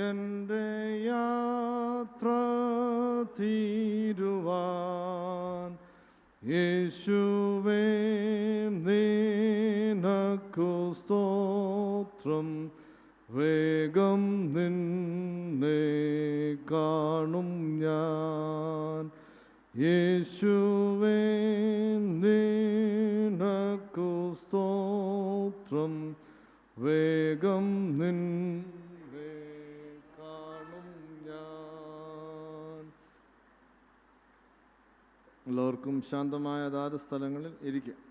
എൻ്റെ യാത്ര തീരുവാൻ യേശുവേ നിനക്കു സ്തോത്രം. വേഗം നിന്നെ കാണും ഞാൻ. യേശുവേ നിനക്കു സ്തോത്രം. വേഗം നിന്നെ കാണും ഞാൻ. എല്ലാവർക്കും ശാന്തമായ അതാത് സ്ഥലങ്ങളിൽ ഇരിക്കാം.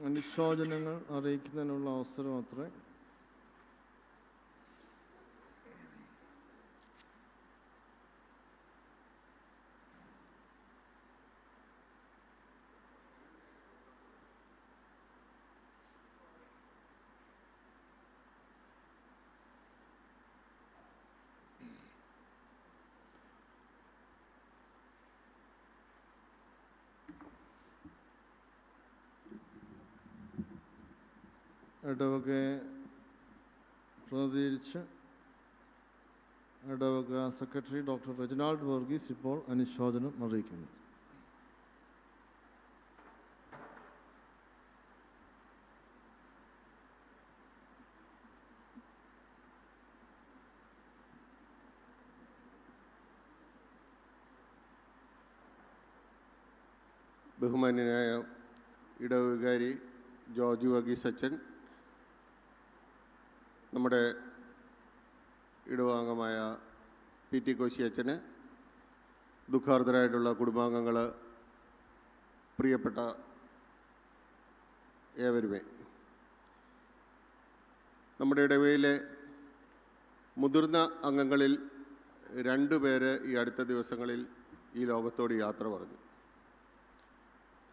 അനുശോചനങ്ങൾ അറിയിക്കുന്നതിനുള്ള അവസരം അത്രേ. ഇടവകയെ പ്രതിനിധീകരിച്ച് ഇടവക സെക്രട്ടറി ഡോക്ടർ റെജിനാൾഡ് വർഗീസ് ഇപ്പോൾ അനുശോചനം അറിയിക്കുന്നു. ബഹുമാന്യനായ ഇടവകാരി ജോർജ് വർഗീസ് അച്ഛൻ, നമ്മുടെ ഇടവാംഗമായ പി ടി കോശി അച്ഛന്, ദുഃഖാർത്തരായിട്ടുള്ള കുടുംബാംഗങ്ങൾ, പ്രിയപ്പെട്ട ഏവരുമേ, നമ്മുടെ ഇടവയിലെ മുതിർന്ന അംഗങ്ങളിൽ 2 പേര് ഈ അടുത്ത ദിവസങ്ങളിൽ ഈ ലോകത്തോട് യാത്ര പറഞ്ഞു.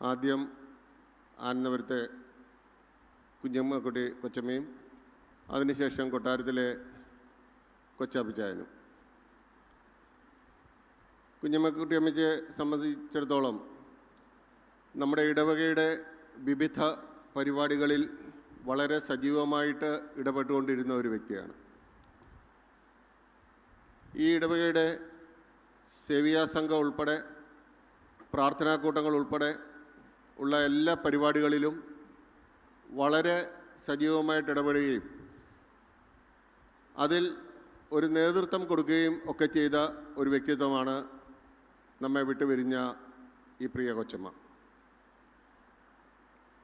ആദ്യം ആനന്ദപുരത്തെ കുഞ്ഞമ്മക്കുട്ടി കൊച്ചമ്മയും അതിനുശേഷം കൊട്ടാരത്തിലെ കൊച്ചാപ്പിച്ചായനും. കുഞ്ഞമ്മക്കുട്ടി അമ്മയെ സംബന്ധിച്ചിടത്തോളം നമ്മുടെ ഇടവകയുടെ വിവിധ പരിപാടികളിൽ വളരെ സജീവമായിട്ട് ഇടപെട്ടുകൊണ്ടിരുന്ന ഒരു വ്യക്തിയാണ്. ഈ ഇടവകയുടെ സേവിയാ സംഘം ഉൾപ്പെടെ പ്രാർത്ഥനാക്കൂട്ടങ്ങൾ ഉൾപ്പെടെ ഉള്ള എല്ലാ പരിപാടികളിലും വളരെ സജീവമായിട്ട് ഇടപെടുകയും അതിൽ ഒരു നേതൃത്വം കൊടുക്കുകയും ഒക്കെ ചെയ്ത ഒരു വ്യക്തിത്വമാണ് നമ്മെ വിട്ടുപിരിഞ്ഞ ഈ പ്രിയ കൊച്ചമ്മ.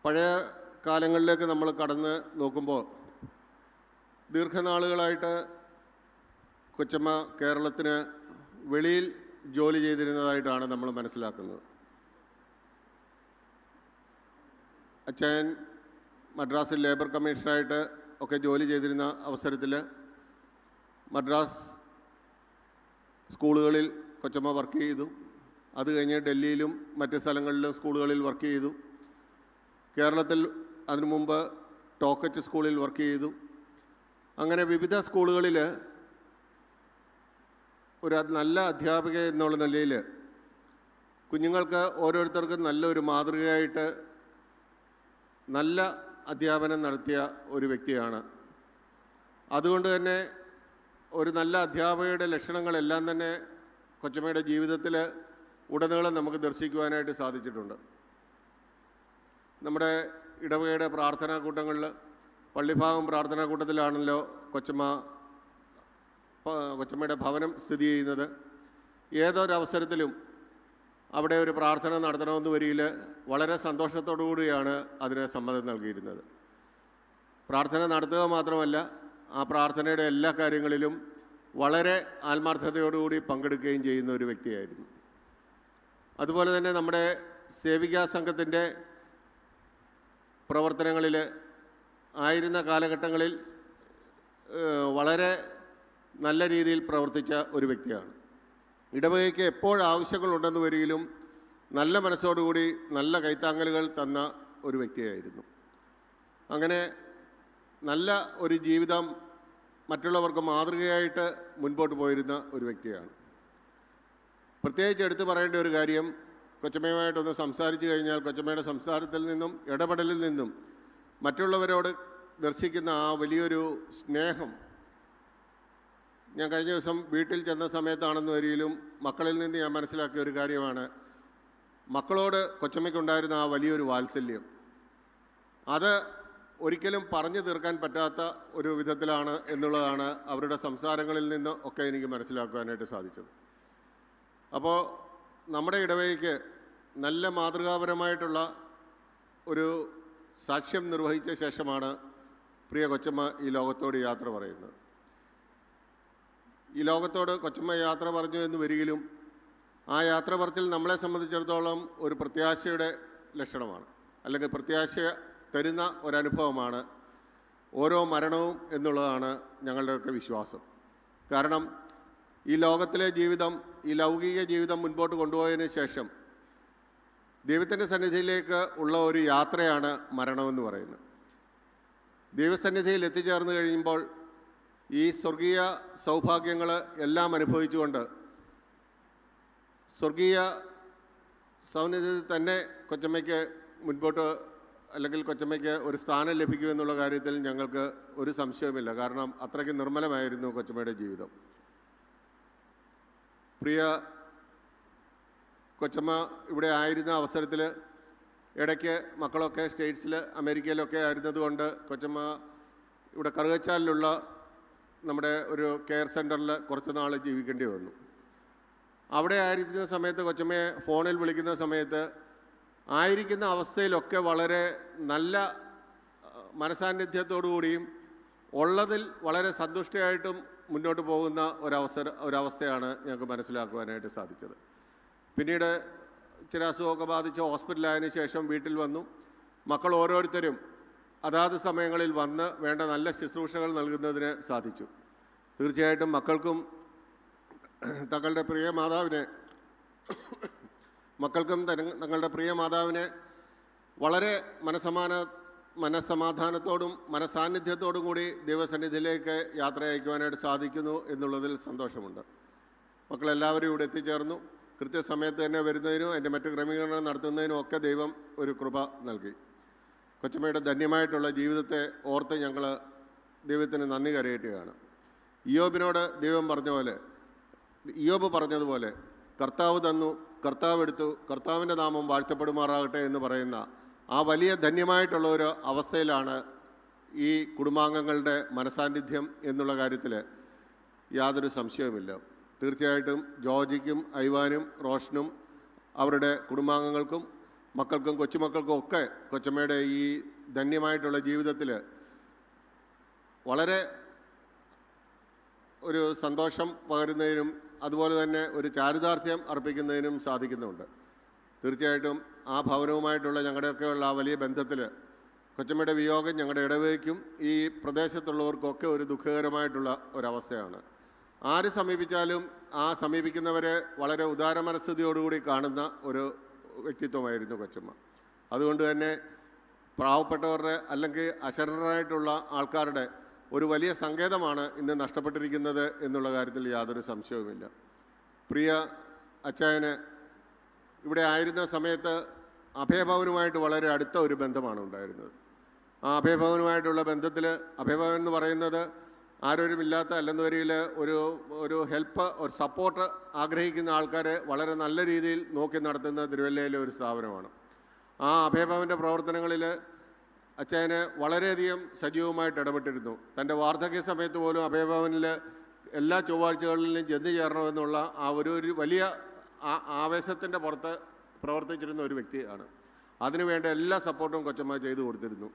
പഴയ കാലങ്ങളിലേക്ക് നമ്മൾ കടന്ന് നോക്കുമ്പോൾ ദീർഘനാളുകളായിട്ട് കൊച്ചമ്മ കേരളത്തിന് വെളിയിൽ ജോലി ചെയ്തിരുന്നതായിട്ടാണ് നമ്മൾ മനസ്സിലാക്കുന്നത്. അച്ഛൻ മദ്രാസിൽ ലേബർ കമ്മീഷണറായിട്ട് ഒക്കെ ജോലി ചെയ്തിരുന്ന അവസരത്തിൽ മദ്രാസ് സ്കൂളുകളിൽ കൊച്ചമ്മ വർക്ക് ചെയ്തു. അത് കഴിഞ്ഞ് ഡൽഹിയിലും മറ്റ് സ്ഥലങ്ങളിലും സ്കൂളുകളിൽ വർക്ക് ചെയ്തു. കേരളത്തിൽ അതിനു മുമ്പ് ടോക്കച്ച് സ്കൂളിൽ വർക്ക് ചെയ്തു. അങ്ങനെ വിവിധ സ്കൂളുകളിൽ ഒരു നല്ല അധ്യാപിക എന്നുള്ള നിലയിൽ കുഞ്ഞുങ്ങൾക്ക് ഓരോരുത്തർക്കും നല്ലൊരു മാതൃകയായിട്ട് നല്ല അധ്യാപനം നടത്തിയ ഒരു വ്യക്തിയാണ്. അതുകൊണ്ട് തന്നെ ഒരു നല്ല അധ്യാപകയുടെ ലക്ഷണങ്ങളെല്ലാം തന്നെ കൊച്ചമ്മയുടെ ജീവിതത്തിൽ ഉടനീളം നമുക്ക് ദർശിക്കുവാനായിട്ട് സാധിച്ചിട്ടുണ്ട്. നമ്മുടെ ഇടവകയുടെ പ്രാർത്ഥനാക്കൂട്ടങ്ങളിൽ പള്ളിഭാഗം പ്രാർത്ഥനാക്കൂട്ടത്തിലാണല്ലോ കൊച്ചമ്മയുടെ ഭവനം സ്ഥിതി ചെയ്യുന്നത്. ഏതൊരവസരത്തിലും അവിടെ ഒരു പ്രാർത്ഥന നടത്തണമെന്ന് വരിയിൽ വളരെ സന്തോഷത്തോടു കൂടിയാണ് അതിന് സമ്മതം നൽകിയിരുന്നത്. പ്രാർത്ഥന നടത്തുക മാത്രമല്ല, ആ പ്രാർത്ഥനയുടെ എല്ലാ കാര്യങ്ങളിലും വളരെ ആത്മാർത്ഥതയോടുകൂടി പങ്കെടുക്കുകയും ചെയ്യുന്ന ഒരു വ്യക്തിയായിരുന്നു. അതുപോലെ തന്നെ നമ്മുടെ സേവികാ സംഘത്തിൻ്റെ പ്രവർത്തനങ്ങളിൽ ആയിരുന്ന കാലഘട്ടങ്ങളിൽ വളരെ നല്ല രീതിയിൽ പ്രവർത്തിച്ച ഒരു വ്യക്തിയാണ്. ഇടവകയ്ക്ക് എപ്പോഴാവശ്യങ്ങളുണ്ടെന്ന് വരികിലും നല്ല മനസ്സോടുകൂടി നല്ല കൈത്താങ്ങലുകൾ തന്ന ഒരു വ്യക്തിയായിരുന്നു. അങ്ങനെ നല്ല ഒരു ജീവിതം മറ്റുള്ളവർക്ക് മാതൃകയായിട്ട് മുൻപോട്ട് പോയിരുന്ന ഒരു വ്യക്തിയാണ്. പ്രത്യേകിച്ച് എടുത്തു പറയേണ്ട ഒരു കാര്യം, കൊച്ചമ്മയുമായിട്ടൊന്ന് സംസാരിച്ചു കഴിഞ്ഞാൽ കൊച്ചമ്മയുടെ സംസാരത്തിൽ നിന്നും ഇടപെടലിൽ നിന്നും മറ്റുള്ളവരോട് ദർശിക്കുന്ന ആ വലിയൊരു സ്നേഹം ഞാൻ കഴിഞ്ഞ ദിവസം വീട്ടിൽ ചെന്ന സമയത്താണെന്ന് വരിയിലും മക്കളിൽ നിന്ന് ഞാൻ മനസ്സിലാക്കിയ ഒരു കാര്യമാണ്, മക്കളോട് കൊച്ചമ്മയ്ക്കുണ്ടായിരുന്ന ആ വലിയൊരു വാത്സല്യം അത് ഒരിക്കലും പറഞ്ഞു തീർക്കാൻ പറ്റാത്ത ഒരു വിധത്തിലാണ് എന്നുള്ളതാണ് അവരുടെ സംസാരങ്ങളിൽ നിന്ന് ഒക്കെ എനിക്ക് മനസ്സിലാക്കുവാനായിട്ട് സാധിച്ചത്. അപ്പോൾ നമ്മുടെ ഇടവകയ്ക്ക് നല്ല മാതൃകാപരമായിട്ടുള്ള ഒരു സാക്ഷ്യം നിർവഹിച്ച ശേഷമാണ് പ്രിയ കൊച്ചമ്മ ഈ ലോകത്തോട് യാത്ര പറയുന്നത്. ഈ ലോകത്തോട് കൊച്ചമ്മ യാത്ര പറഞ്ഞു എന്ന് വരികിലും ആ യാത്ര പറത്തിൽ നമ്മളെ സംബന്ധിച്ചിടത്തോളം ഒരു പ്രത്യാശയുടെ ലക്ഷണമാണ്, അല്ലെങ്കിൽ പ്രത്യാശ തരുന്ന ഒരനുഭവമാണ് ഓരോ മരണവും എന്നുള്ളതാണ് ഞങ്ങളുടെയൊക്കെ വിശ്വാസം. കാരണം ഈ ലോകത്തിലെ ജീവിതം, ഈ ലൗകിക ജീവിതം മുൻപോട്ട് കൊണ്ടുപോയതിന് ശേഷം ദൈവത്തിൻ്റെ സന്നിധിയിലേക്ക് ഉള്ള ഒരു യാത്രയാണ് മരണമെന്ന് പറയുന്നത്. ദൈവസന്നിധിയിൽ എത്തിച്ചേർന്ന് കഴിയുമ്പോൾ ഈ സ്വർഗീയ സൗഭാഗ്യങ്ങൾ എല്ലാം അനുഭവിച്ചുകൊണ്ട് സ്വർഗീയ സൗന്ദര്യത്തിൽ തന്നെ കൊച്ചമ്മയ്ക്ക് മുൻപോട്ട്, അല്ലെങ്കിൽ കൊച്ചമ്മയ്ക്ക് ഒരു സ്ഥാനം ലഭിക്കുമെന്നുള്ള കാര്യത്തിൽ ഞങ്ങൾക്ക് ഒരു സംശയവുമില്ല. കാരണം അത്രയ്ക്ക് നിർമ്മലമായിരുന്നു കൊച്ചമ്മയുടെ ജീവിതം. പ്രിയ കൊച്ചമ്മ ഇവിടെ ആയിരുന്ന അവസരത്തിൽ ഇടയ്ക്ക് മക്കളൊക്കെ സ്റ്റേറ്റ്സിൽ അമേരിക്കയിലൊക്കെ ആയിരുന്നതുകൊണ്ട് കൊച്ചമ്മ ഇവിടെ കറുകച്ചാലിലുള്ള നമ്മുടെ ഒരു കെയർ സെൻറ്ററിൽ കുറച്ച് നാൾ ജീവിക്കേണ്ടി വന്നു. അവിടെ ആയിരിക്കുന്ന സമയത്ത് കൊച്ചമ്മയെ ഫോണിൽ വിളിക്കുന്ന സമയത്ത് ആയിരിക്കുന്ന അവസ്ഥയിലൊക്കെ വളരെ നല്ല മനസാന്നിധ്യത്തോടു കൂടിയും ഉള്ളതിൽ വളരെ സന്തുഷ്ടയായിട്ടും മുന്നോട്ട് പോകുന്ന ഒരവസ്ഥയാണ് ഞങ്ങൾക്ക് മനസ്സിലാക്കുവാനായിട്ട് സാധിച്ചത്. പിന്നീട് ചില അസുഖമൊക്കെ ബാധിച്ച് ഹോസ്പിറ്റലായതിനു ശേഷം വീട്ടിൽ വന്നു. മക്കൾ ഓരോരുത്തരും അതാത് സമയങ്ങളിൽ വന്ന് വേണ്ട നല്ല ശുശ്രൂഷകൾ നൽകുന്നതിന് സാധിച്ചു. തീർച്ചയായിട്ടും മക്കൾക്കും തങ്ങളുടെ പ്രിയ മാതാവിനെ വളരെ മനസ്സമാധാനത്തോടും മനസാന്നിധ്യത്തോടും കൂടി ദൈവസന്നിധിയിലേക്ക് യാത്ര അയക്കുവാനായിട്ട് സാധിക്കുന്നു എന്നുള്ളതിൽ സന്തോഷമുണ്ട്. മക്കളെല്ലാവരും ഇവിടെ എത്തിച്ചേർന്നു. കൃത്യസമയത്ത് തന്നെ വരുന്നതിനും അതിൻ്റെ മറ്റു ക്രമീകരണം നടത്തുന്നതിനും ഒക്കെ ദൈവം ഒരു കൃപ നൽകി. കൊച്ചമ്മയുടെ ധന്യമായിട്ടുള്ള ജീവിതത്തെ ഓർത്ത് ഞങ്ങൾ ദൈവത്തിന് നന്ദി കരയറ്റുകയാണ്. ഇയ്യോബിനോട് ദൈവം ഇയ്യോബ് പറഞ്ഞതുപോലെ കർത്താവ് തന്നു, കർത്താവ് എടുത്തു, കർത്താവിൻ്റെ നാമം വാഴ്ത്തപ്പെടുമാറാകട്ടെ എന്ന് പറയുന്ന ആ വലിയ ധന്യമായിട്ടുള്ള ഒരു അവസ്ഥയിലാണ് ഈ കുടുംബാംഗങ്ങളുടെ മനസാന്നിധ്യം എന്നുള്ള കാര്യത്തിൽ യാതൊരു സംശയവുമില്ല. തീർച്ചയായിട്ടും ജോർജിക്കും ഐവാനും റോഷനും അവരുടെ കുടുംബാംഗങ്ങൾക്കും മക്കൾക്കും കൊച്ചുമക്കൾക്കും ഒക്കെ കൊച്ചമ്മയുടെ ഈ ധന്യമായിട്ടുള്ള ജീവിതത്തിൽ വളരെ ഒരു സന്തോഷം പകരുന്നതിനും അതുപോലെ തന്നെ ഒരു ചാരിതാർത്ഥ്യം അർപ്പിക്കുന്നതിനും സാധിക്കുന്നുണ്ട്. തീർച്ചയായിട്ടും ആ ഭവനവുമായിട്ടുള്ള ഞങ്ങളുടെയൊക്കെയുള്ള ആ വലിയ ബന്ധത്തിൽ കൊച്ചമ്മയുടെ വിയോഗം ഞങ്ങളുടെ ഇടവകയ്ക്കും ഈ പ്രദേശത്തുള്ളവർക്കൊക്കെ ഒരു ദുഃഖകരമായിട്ടുള്ള ഒരവസ്ഥയാണ്. ആര് സമീപിച്ചാലും ആ സമീപിക്കുന്നവരെ വളരെ ഉദാരമനസ്ഥിതിയോടുകൂടി കാണുന്ന ഒരു വ്യക്തിത്വമായിരുന്നു കൊച്ചമ്മ. അതുകൊണ്ട് തന്നെ പാവപ്പെട്ടവരുടെ അല്ലെങ്കിൽ അശരണരായിട്ടുള്ള ആൾക്കാരുടെ ഒരു വലിയ സങ്കേതമാണ് ഇന്ന് നഷ്ടപ്പെട്ടിരിക്കുന്നത് എന്നുള്ള കാര്യത്തിൽ യാതൊരു സംശയവുമില്ല. പ്രിയ അച്ചായന് ഇവിടെ ആയിരുന്ന സമയത്ത് അഭയഭവനുമായിട്ട് വളരെ അടുത്ത ഒരു ബന്ധമാണ് ഉണ്ടായിരുന്നത്. ആ അഭയഭവനുമായിട്ടുള്ള ബന്ധത്തിൽ അഭയഭവൻ എന്ന് പറയുന്നത് ആരോരുമില്ലാത്ത അല്ലെന്ന് വരിയിൽ ഒരു ഹെൽപ്പ്, ഒരു സപ്പോർട്ട് ആഗ്രഹിക്കുന്ന ആൾക്കാരെ വളരെ നല്ല രീതിയിൽ നോക്കി നടത്തുന്ന തിരുവല്ലയിലെ ഒരു സ്ഥാപനമാണ്. ആ അഭയഭവൻ്റെ പ്രവർത്തനങ്ങളിൽ അച്ചായന് വളരെയധികം സജീവമായിട്ട് ഇടപെട്ടിരുന്നു. തൻ്റെ വാർദ്ധക്യ സമയത്ത് പോലും അഭയഭവനിൽ എല്ലാ ചൊവ്വാഴ്ചകളിലും ചെന്ന് ചേരണമെന്നുള്ള ആ ഒരു വലിയ ആവേശത്തിൻ്റെ പുറത്ത് പ്രവർത്തിച്ചിരുന്ന ഒരു വ്യക്തിയാണ്. അതിനുവേണ്ട എല്ലാ സപ്പോർട്ടും കൊച്ചമ്മ ചെയ്തു കൊടുത്തിരുന്നു.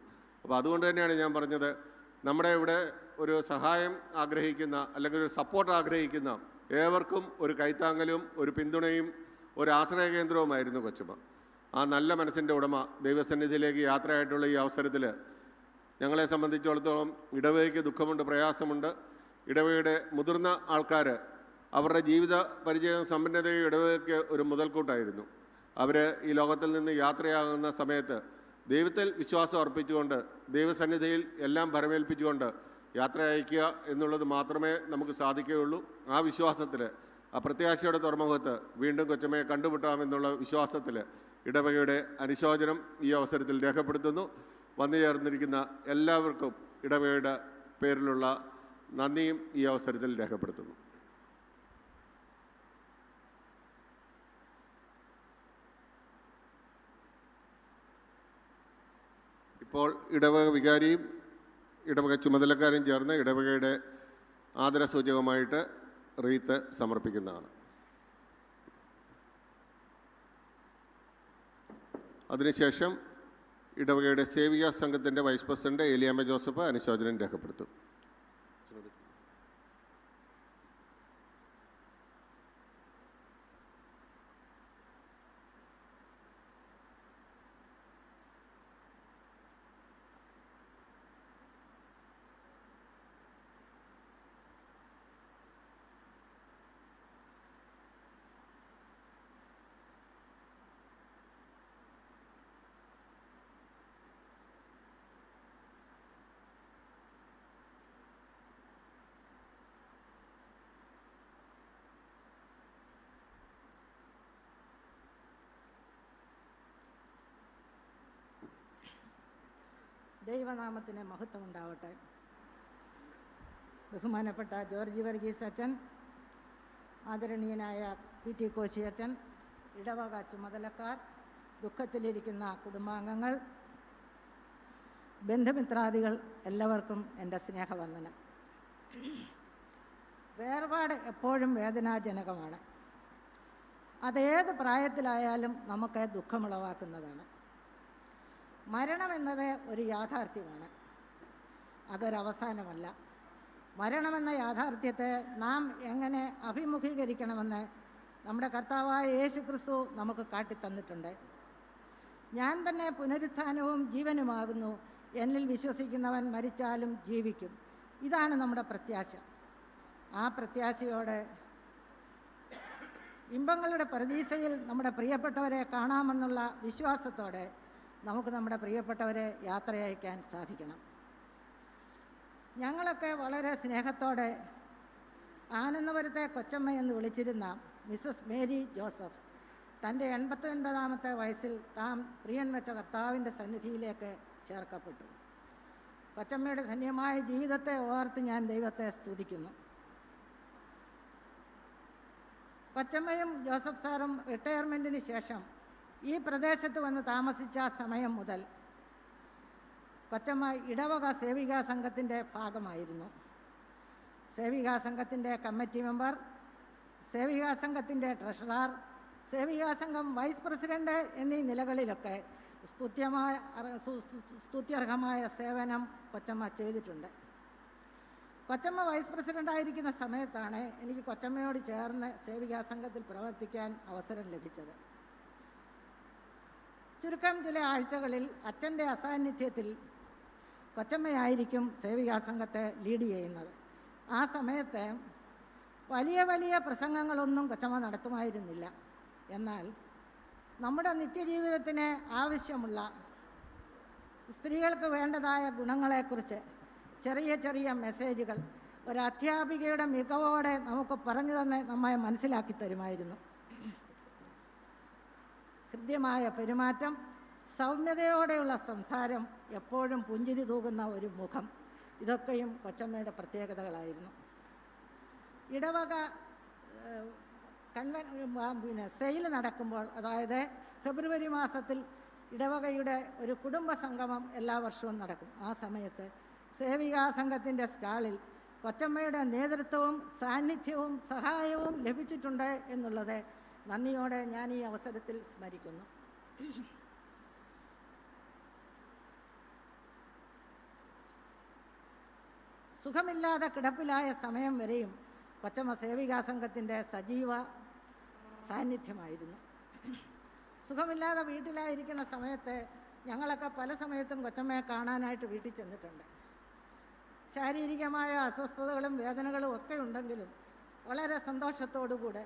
അപ്പോൾ അതുകൊണ്ട് തന്നെയാണ് ഞാൻ പറഞ്ഞത്, നമ്മുടെ ഇവിടെ ഒരു സഹായം ആഗ്രഹിക്കുന്ന അല്ലെങ്കിൽ ഒരു സപ്പോർട്ട് ആഗ്രഹിക്കുന്ന ഏവർക്കും ഒരു കൈത്താങ്ങലും ഒരു പിന്തുണയും ഒരു ആശ്രയ കേന്ദ്രവുമായിരുന്നു കൊച്ചമ്മ. ആ നല്ല മനസ്സിൻ്റെ ഉടമ ദൈവസന്നിധിയിലേക്ക് യാത്രയായിട്ടുള്ള ഈ അവസരത്തിൽ ഞങ്ങളെ സംബന്ധിച്ചിടത്തോളം ഇടവകയ്ക്ക് ദുഃഖമുണ്ട്, പ്രയാസമുണ്ട്. ഇടവകയുടെ മുതിർന്ന ആൾക്കാർ അവരുടെ ജീവിത പരിചയവും സമ്പന്നതയും ഇടവകയ്ക്ക് ഒരു മുതൽക്കൂട്ടായിരുന്നു. അവർ ഈ ലോകത്തിൽ നിന്ന് യാത്രയാകുന്ന സമയത്ത് ദൈവത്തിൽ വിശ്വാസം അർപ്പിച്ചുകൊണ്ട് ദൈവസന്നിധിയിൽ എല്ലാം ഭരമേൽപ്പിച്ചുകൊണ്ട് യാത്ര അയക്കുക എന്നുള്ളത് മാത്രമേ നമുക്ക് സാധിക്കുകയുള്ളൂ. ആ വിശ്വാസത്തിൽ, ആ പ്രത്യാശയുടെ തുറമുഖത്ത് വീണ്ടും കൊച്ചമ്മയെ കണ്ടുമുട്ടാമെന്നുള്ള വിശ്വാസത്തിൽ ഇടവകയുടെ അനുശോചനം ഈ അവസരത്തിൽ രേഖപ്പെടുത്തുന്നു. വന്നു ചേർന്നിരിക്കുന്ന എല്ലാവർക്കും ഇടവകയുടെ പേരിലുള്ള നന്ദിയും ഈ അവസരത്തിൽ രേഖപ്പെടുത്തുന്നു. ഇപ്പോൾ ഇടവക വികാരിയും ഇടവക ചുമതലക്കാരും ചേർന്ന് ഇടവകയുടെ ആദരസൂചകമായിട്ട് റീത്ത് സമർപ്പിക്കുന്നതാണ്. അതിനുശേഷം ഇടവകയുടെ സേവിക സംഘത്തിൻ്റെ വൈസ് പ്രസിഡന്റ് ഏലിയാമ്മ ജോസഫ് അനുശോചനം രേഖപ്പെടുത്തും. ദൈവനാമത്തിന് മഹത്വം ഉണ്ടാവട്ടെ. ബഹുമാനപ്പെട്ട ജോർജ് വർഗീസ് അച്ഛൻ, ആദരണീയനായ PT കോശി അച്ഛൻ, ഇടവക ചുമതലക്കാർ, ദുഃഖത്തിലിരിക്കുന്ന കുടുംബാംഗങ്ങൾ, ബന്ധുമിത്രാദികൾ എല്ലാവർക്കും എൻ്റെ സ്നേഹവന്ദനം. വേർപാട് എപ്പോഴും വേദനാജനകമാണ്. അതേത് പ്രായത്തിലായാലും നമുക്ക് ദുഃഖമുളവാക്കുന്നതാണ്. മരണമെന്നത് ഒരു യാഥാർത്ഥ്യമാണ്, അതൊരവസാനമല്ല. മരണമെന്ന യാഥാർത്ഥ്യത്തെ നാം എങ്ങനെ അഭിമുഖീകരിക്കണമെന്ന് നമ്മുടെ കർത്താവായ യേശു ക്രിസ്തു നമുക്ക് കാട്ടിത്തന്നിട്ടുണ്ട്. ഞാൻ തന്നെ പുനരുത്ഥാനവും ജീവനുമാകുന്നു, എന്നിൽ വിശ്വസിക്കുന്നവൻ മരിച്ചാലും ജീവിക്കും. ഇതാണ് നമ്മുടെ പ്രത്യാശ. ആ പ്രത്യാശയോടെ ഇമ്പങ്ങളുടെ പരദീസയിൽ നമ്മുടെ പ്രിയപ്പെട്ടവരെ കാണാമെന്നുള്ള വിശ്വാസത്തോടെ നമുക്ക് നമ്മുടെ പ്രിയപ്പെട്ടവരെ യാത്രയയക്കാൻ സാധിക്കണം. ഞങ്ങളൊക്കെ വളരെ സ്നേഹത്തോടെ ആനന്ദപുരത്തെ കൊച്ചമ്മ എന്ന് വിളിച്ചിരുന്ന മിസ്സസ് മേരി ജോസഫ് തൻ്റെ 89-ാമത്തെ വയസ്സിൽ താൻ പ്രിയൻ വെച്ച കർത്താവിൻ്റെ സന്നിധിയിലേക്ക് ചേർക്കപ്പെട്ടു. കൊച്ചമ്മയുടെ ധന്യമായ ജീവിതത്തെ ഓർത്ത് ഞാൻ ദൈവത്തെ സ്തുതിക്കുന്നു. കൊച്ചമ്മയും ജോസഫ് സാറും റിട്ടയർമെൻറ്റിന് ശേഷം ഈ പ്രദേശത്ത് വന്ന് താമസിച്ച സമയം മുതൽ കൊച്ചമ്മ ഇടവക സേവികാ സംഘത്തിൻ്റെ ഭാഗമായിരുന്നു. സേവികാ സംഘത്തിൻ്റെ കമ്മിറ്റി മെമ്പർ, സേവികാ സംഘത്തിൻ്റെ ട്രഷറർ, സേവികാ സംഘം വൈസ് പ്രസിഡന്റ് എന്നീ നിലകളിലൊക്കെ സ്തുത്യർഹമായ സേവനം കൊച്ചമ്മ ചെയ്തിട്ടുണ്ട്. കൊച്ചമ്മ വൈസ് പ്രസിഡൻ്റായിരിക്കുന്ന സമയത്താണ് എനിക്ക് കൊച്ചമ്മയോട് ചേർന്ന് സേവികാ സംഘത്തിൽ പ്രവർത്തിക്കാൻ അവസരം ലഭിച്ചത്. ചുരുക്കം ചില ആഴ്ചകളിൽ അച്ഛൻ്റെ അസാന്നിധ്യത്തിൽ കൊച്ചമ്മയായിരിക്കും സേവികാ സംഘത്തെ ലീഡ് ചെയ്യുന്നത്. ആ സമയത്ത് വലിയ വലിയ പ്രസംഗങ്ങളൊന്നും കൊച്ചമ്മ നടത്തുമായിരുന്നില്ല. എന്നാൽ നമ്മുടെ നിത്യജീവിതത്തിന് ആവശ്യമുള്ള സ്ത്രീകൾക്ക് വേണ്ടതായ ഗുണങ്ങളെക്കുറിച്ച് ചെറിയ ചെറിയ മെസ്സേജുകൾ ഒരു അധ്യാപികയുടെ മികവോടെ നമുക്ക് പറഞ്ഞു തന്നെ നമ്മെ മനസ്സിലാക്കി തരുമായിരുന്നു. ഹൃദ്യമായ പെരുമാറ്റം, സൗമ്യതയോടെയുള്ള സംസാരം, എപ്പോഴും പുഞ്ചിരി തൂകുന്ന ഒരു മുഖം, ഇതൊക്കെയും കൊച്ചമ്മയുടെ പ്രത്യേകതകളായിരുന്നു. ഇടവക സെയിൽ നടക്കുമ്പോൾ, അതായത് ഫെബ്രുവരി മാസത്തിൽ ഇടവകയുടെ ഒരു കുടുംബ സംഗമം എല്ലാ വർഷവും നടക്കും. ആ സമയത്ത് സേവികാ സംഘത്തിൻ്റെ സ്റ്റാളിൽ കൊച്ചമ്മയുടെ നേതൃത്വവും സാന്നിധ്യവും സഹായവും ലഭിച്ചിട്ടുണ്ട് എന്നുള്ളത് നന്ദിയോടെ ഞാൻ ഈ അവസരത്തിൽ സ്മരിക്കുന്നു. സുഖമില്ലാതെ കിടപ്പിലായ സമയം വരെയും കൊച്ചമ്മ സേവികാ സംഘത്തിൻ്റെ സജീവ സാന്നിധ്യമായിരുന്നു. സുഖമില്ലാതെ വീട്ടിലായിരിക്കുന്ന സമയത്ത് ഞങ്ങളൊക്കെ പല സമയത്തും കൊച്ചമ്മയെ കാണാനായിട്ട് വീട്ടിൽ ചെന്നിട്ടുണ്ട്. ശാരീരികമായ അസ്വസ്ഥതകളും വേദനകളും ഒക്കെ ഉണ്ടെങ്കിലും വളരെ സന്തോഷത്തോടുകൂടെ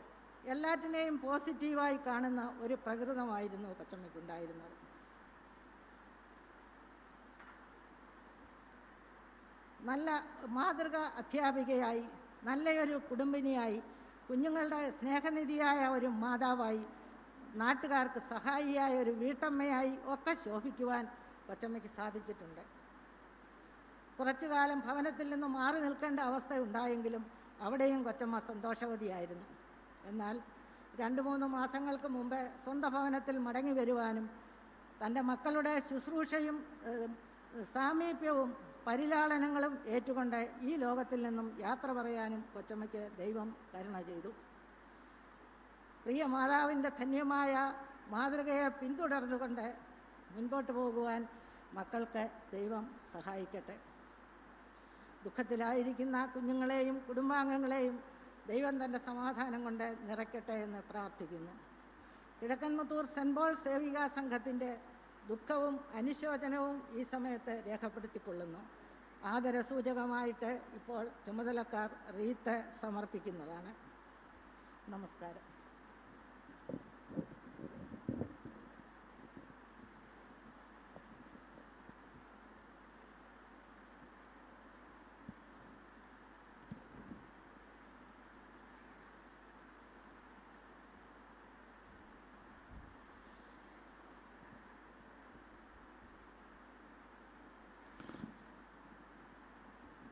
എല്ലാറ്റിനെയും പോസിറ്റീവായി കാണുന്ന ഒരു പ്രകൃതമായിരുന്നു കൊച്ചമ്മയ്ക്കുണ്ടായിരുന്നത്. നല്ല മാതൃക അധ്യാപികയായി, നല്ലൊരു കുടുംബിനിയായി, കുഞ്ഞുങ്ങളുടെ സ്നേഹനിധിയായ ഒരു മാതാവായി, നാട്ടുകാർക്ക് സഹായിയായ ഒരു വീട്ടമ്മയായി ഒക്കെ ശോഭിക്കുവാൻ കൊച്ചമ്മയ്ക്ക് സാധിച്ചിട്ടുണ്ട്. കുറച്ചു കാലം ഭവനത്തിൽ നിന്ന് മാറി നിൽക്കേണ്ട അവസ്ഥ ഉണ്ടായെങ്കിലും അവിടെയും കൊച്ചമ്മ സന്തോഷവതിയായിരുന്നു. എന്നാൽ 2-3 മാസങ്ങൾക്ക് മുമ്പ് സ്വന്തം ഭവനത്തിൽ മടങ്ങി വരുവാനും തൻ്റെ മക്കളുടെ ശുശ്രൂഷയും സാമീപ്യവും പരിലാളനങ്ങളും ഏറ്റുകൊണ്ട് ഈ ലോകത്തിൽ നിന്നും യാത്ര പറയാനും കൊച്ചമ്മയ്ക്ക് ദൈവം കരുണ ചെയ്തു. പ്രിയ മാതാവിൻ്റെ ധന്യമായ മാതൃകയെ പിന്തുടർന്നുകൊണ്ട് മുൻപോട്ട് പോകുവാൻ മക്കൾക്ക് ദൈവം സഹായിക്കട്ടെ. ദുഃഖത്തിലായിരിക്കുന്ന കുഞ്ഞുങ്ങളെയും കുടുംബാംഗങ്ങളെയും ദൈവം തൻ്റെ സമാധാനം കൊണ്ട് നിറയ്ക്കട്ടെ എന്ന് പ്രാർത്ഥിക്കുന്നു. കിഴക്കൻമുത്തൂർ സെൻറ്റ് പോൾ സേവികാ സംഘത്തിൻ്റെ ദുഃഖവും അനുശോചനവും ഈ സമയത്ത് രേഖപ്പെടുത്തിക്കൊള്ളുന്നു. ആദരസൂചകമായിട്ട് ഇപ്പോൾ ചുമതലക്കാർ റീത്ത് സമർപ്പിക്കുന്നതാണ്. നമസ്കാരം.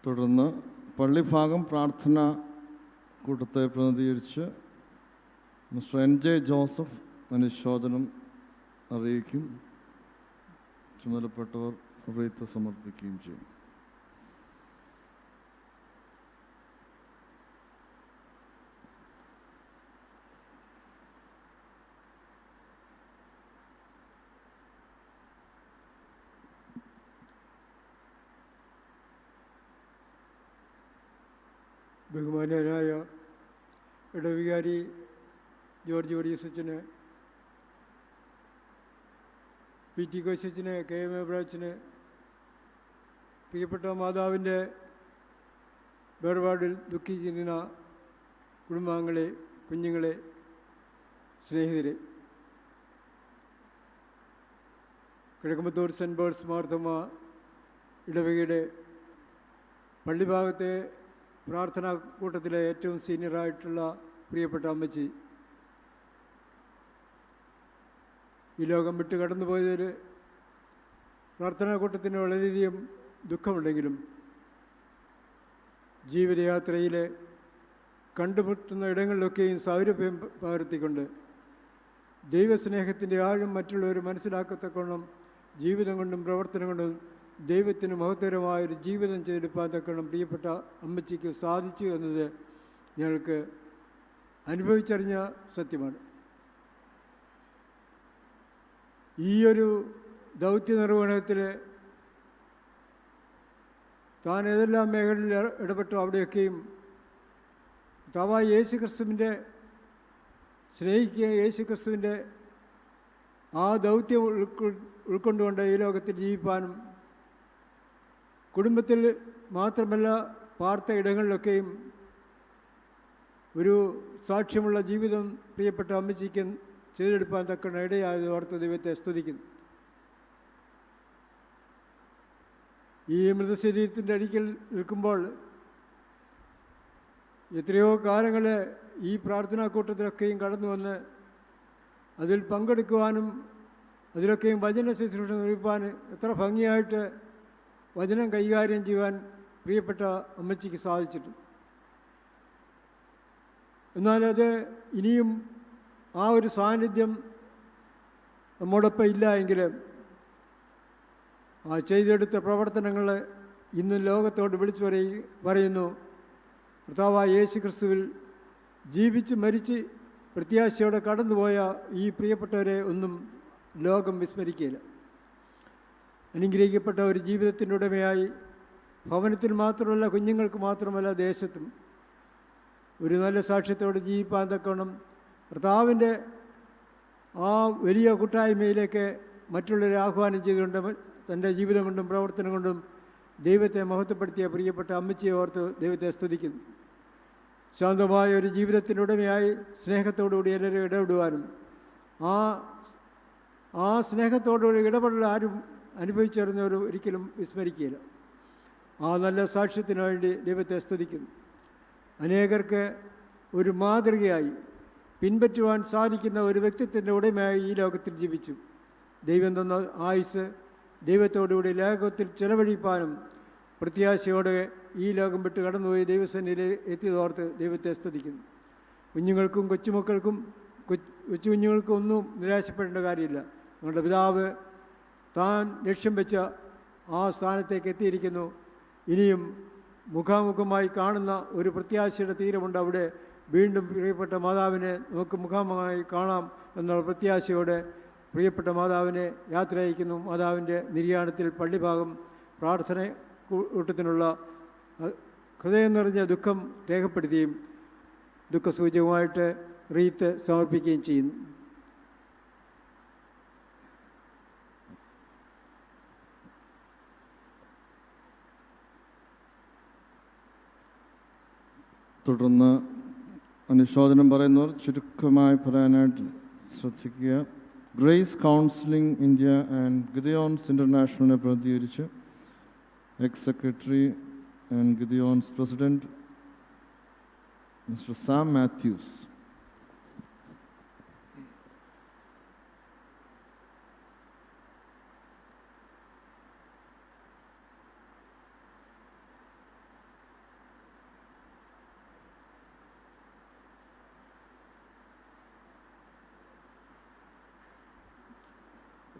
തുടർന്ന് പള്ളിഭാഗം പ്രാർത്ഥന കൂട്ടത്തെ പ്രതിനിധീകരിച്ച് മിസ്റ്റർ NJ ജോസഫ് അനുശോചനം അറിയിക്കും. ചുമതലപ്പെട്ടവർ റീത്ത് സമർപ്പിക്കുകയും ചെയ്യും. ബഹുമാനീയനായ ഇടവികാരി ജോർജ് വർഗീസച്ചന്, PT കോശച്ചന്, KM എബ്രാച്ചന്, പ്രിയപ്പെട്ട മാതാവിൻ്റെ വേർപാടിൽ ദുഃഖിച്ചിരുന്ന കുടുംബാംഗങ്ങളെ, കുഞ്ഞുങ്ങളെ, സ്നേഹിതരെ, കിഴക്കമ്പത്തൂർ സെൻറ്റ് പോൾസ് മാർത്തോമ ഇടവകയുടെ പള്ളിഭാഗത്തെ പ്രാർത്ഥനാ കൂട്ടത്തിലെ ഏറ്റവും സീനിയറായിട്ടുള്ള പ്രിയപ്പെട്ട അമ്മച്ചി ഈ ലോകം വിട്ട് കടന്നുപോയതിൽ പ്രാർത്ഥനാ കൂട്ടത്തിന് വളരെയധികം ദുഃഖമുണ്ടെങ്കിലും ജീവിതയാത്രയിൽ കണ്ടുമുട്ടുന്ന ഇടങ്ങളിലൊക്കെയും സൗരഭ്യം പകർത്തിക്കൊണ്ട് ദൈവസ്നേഹത്തിൻ്റെ ആഴം മറ്റുള്ളവർ മനസ്സിലാക്കത്തക്കോണം ജീവിതം കൊണ്ടും പ്രവർത്തനം കൊണ്ടും ദൈവത്തിന് മഹത്തരമായൊരു ജീവിതം ചെയ്തെടുക്കാൻ തക്കണം പ്രിയപ്പെട്ട അമ്മച്ചിക്ക് സാധിച്ചു എന്നത് ഞങ്ങൾക്ക് അനുഭവിച്ചറിഞ്ഞ സത്യമാണ്. ഈയൊരു ദൗത്യ നിർവഹണത്തിൽ താൻ ഏതെല്ലാം മേഖലയിൽ ഇടപെട്ടു അവിടെയൊക്കെയും കർത്താവായ യേശു ക്രിസ്തുവിൻ്റെ സ്നേഹിക്കുക, യേശു ക്രിസ്തുവിൻ്റെ ആ ദൗത്യം ഉൾക്കൊണ്ടുകൊണ്ട് ഈ ലോകത്തിൽ ജീവിപ്പാനും കുടുംബത്തിൽ മാത്രമല്ല പാർത്ത ഇടങ്ങളിലൊക്കെയും ഒരു സാക്ഷ്യമുള്ള ജീവിതം പ്രിയപ്പെട്ട അമ്മച്ചിക്ക് ചെയ്തെടുപ്പാൻ തക്കണ ഇടയായത് ഓർത്ത് ദൈവത്തെ സ്തുതിക്കുന്നു. ഈ മൃതശരീരത്തിൻ്റെ അരികിൽ നിൽക്കുമ്പോൾ എത്രയോ കാലങ്ങൾ ഈ പ്രാർത്ഥനാ കൂട്ടത്തിലൊക്കെയും കടന്നു വന്ന് അതിൽ പങ്കെടുക്കുവാനും അതിലൊക്കെയും വചന ശുശ്രൂഷ നിർവഹിപ്പാൻ എത്ര ഭംഗിയായിട്ട് വചനം കൈകാര്യം ചെയ്യുവാൻ പ്രിയപ്പെട്ട അമ്മച്ചിക്ക് സാധിച്ചിട്ടുണ്ട്. എന്നാലത് ഇനിയും ആ ഒരു സാന്നിധ്യം നമ്മോടൊപ്പം ഇല്ല എങ്കിൽ ആ ചെയ്തെടുത്ത പ്രവർത്തനങ്ങൾ ഇന്ന് ലോകത്തോട് വിളിച്ചു പറയുന്നു. കർത്താവായ യേശു ക്രിസ്തുവിൽ ജീവിച്ച് മരിച്ച് പ്രത്യാശയോടെ കടന്നുപോയ ഈ പ്രിയപ്പെട്ടവരെ ഒന്നും ലോകം വിസ്മരിക്കുകയില്ല. അനുഗ്രഹിക്കപ്പെട്ട ഒരു ജീവിതത്തിൻ്റെ ഉടമയായി ഭവനത്തിൽ മാത്രമല്ല, കുഞ്ഞുങ്ങൾക്ക് മാത്രമല്ല, ദേശത്തും ഒരു നല്ല സാക്ഷ്യത്തോടെ ജീവിപ്പാൻ തക്കണം കർത്താവിൻ്റെ ആ വലിയ കൂട്ടായ്മയിലേക്ക് മറ്റുള്ളവരെ ആഹ്വാനം ചെയ്തുകൊണ്ട് തൻ്റെ ജീവിതം കൊണ്ടും പ്രവർത്തനം കൊണ്ടും ദൈവത്തെ മഹത്വപ്പെടുത്തിയ പ്രിയപ്പെട്ട അമ്മച്ചിയെ ഓർത്ത് ദൈവത്തെ സ്തുതിക്കുന്നു. ശാന്തമായ ഒരു ജീവിതത്തിൻ്റെ ഉടമയായി സ്നേഹത്തോടുകൂടി എല്ലാവരും ഇടപെടുവാനും ആ സ്നേഹത്തോടുകൂടി ഇടപെടൽ ആരും അനുഭവിച്ചറിഞ്ഞവർ ഒരിക്കലും വിസ്മരിക്കുകയില്ല. ആ നല്ല സാക്ഷ്യത്തിന് വേണ്ടി ദൈവത്തെ സ്തുതിക്കുന്നു. അനേകർക്ക് ഒരു മാതൃകയായി പിൻപറ്റുവാൻ സാധിക്കുന്ന ഒരു വ്യക്തിത്വത്തിൻ്റെ ഉടമയായി ഈ ലോകത്തിൽ ജീവിച്ചു. ദൈവം തന്ന ആയുസ് ദൈവത്തോടുകൂടി ലോകത്തിൽ ചെലവഴിപ്പാനും പ്രത്യാശയോടെ ഈ ലോകം വിട്ട് കടന്നുപോയി ദൈവസന്നിധിയിൽ എത്തിയതോർത്ത് ദൈവത്തെ സ്തുതിക്കുന്നു. കുഞ്ഞുങ്ങൾക്കും കൊച്ചുമക്കൾക്കും കൊച്ചു കുഞ്ഞുങ്ങൾക്കും ഒന്നും നിരാശപ്പെടേണ്ട കാര്യമില്ല. ഞങ്ങളുടെ പിതാവ് താൻ ലക്ഷ്യം വെച്ച ആ സ്ഥാനത്തേക്ക് എത്തിയിരിക്കുന്നു. ഇനിയും മുഖാമുഖമായി കാണുന്ന ഒരു പ്രത്യാശയുടെ തീരമുണ്ട്. അവിടെ വീണ്ടും പ്രിയപ്പെട്ട മാതാവിനെ നമുക്ക് മുഖാമുഖമായി കാണാം എന്നുള്ള പ്രത്യാശയോടെ പ്രിയപ്പെട്ട മാതാവിനെ യാത്ര അയക്കുന്നു. മാതാവിൻ്റെ നിര്യാണത്തിൽ പള്ളിഭാഗം പ്രാർത്ഥന കൂട്ടത്തിനുള്ള ഹൃദയം നിറഞ്ഞ ദുഃഖം രേഖപ്പെടുത്തുകയും ദുഃഖസൂചകമായിട്ട് റീത്ത് സമർപ്പിക്കുകയും ചെയ്യുന്നു. തുടർന്ന് അനുശോചനം പറയുന്നവർ ചുരുക്കമായി പറയാനായിട്ട് ശ്രദ്ധിക്കുക. Grace Counselling India and Gideons ഇൻ്റർനാഷണലിനെ പ്രതിനിധീകരിച്ച് ex secretary and Gideons president mister Sam Mathews.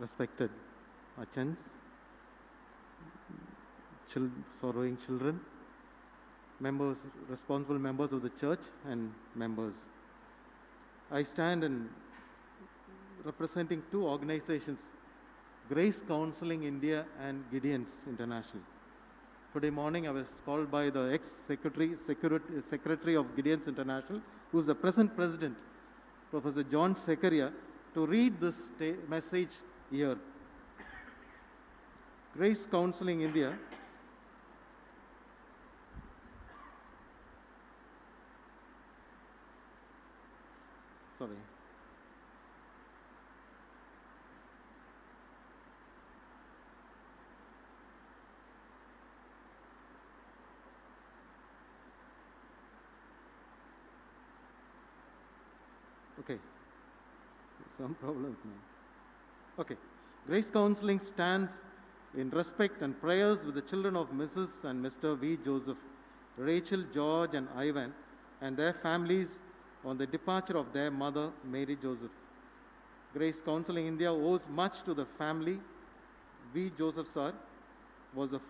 Respected Achans, sorrowing children, members, responsible members of the church and members. I stand in representing two organizations, Grace Counseling India and Gideons International. Today morning I was called by the ex-secretary of Gideons International, who is the present president, Professor John Sekaria, to read this message here. Grace Counseling India sorry okay, some problem now. Okay, Grace Counseling stands in respect and prayers with the children of Mrs. and Mr. V. Joseph, Rachel, George, and Ivan, and their families on the departure of their mother, Mary Joseph. Grace Counseling India owes much to the family. V. Joseph sir was the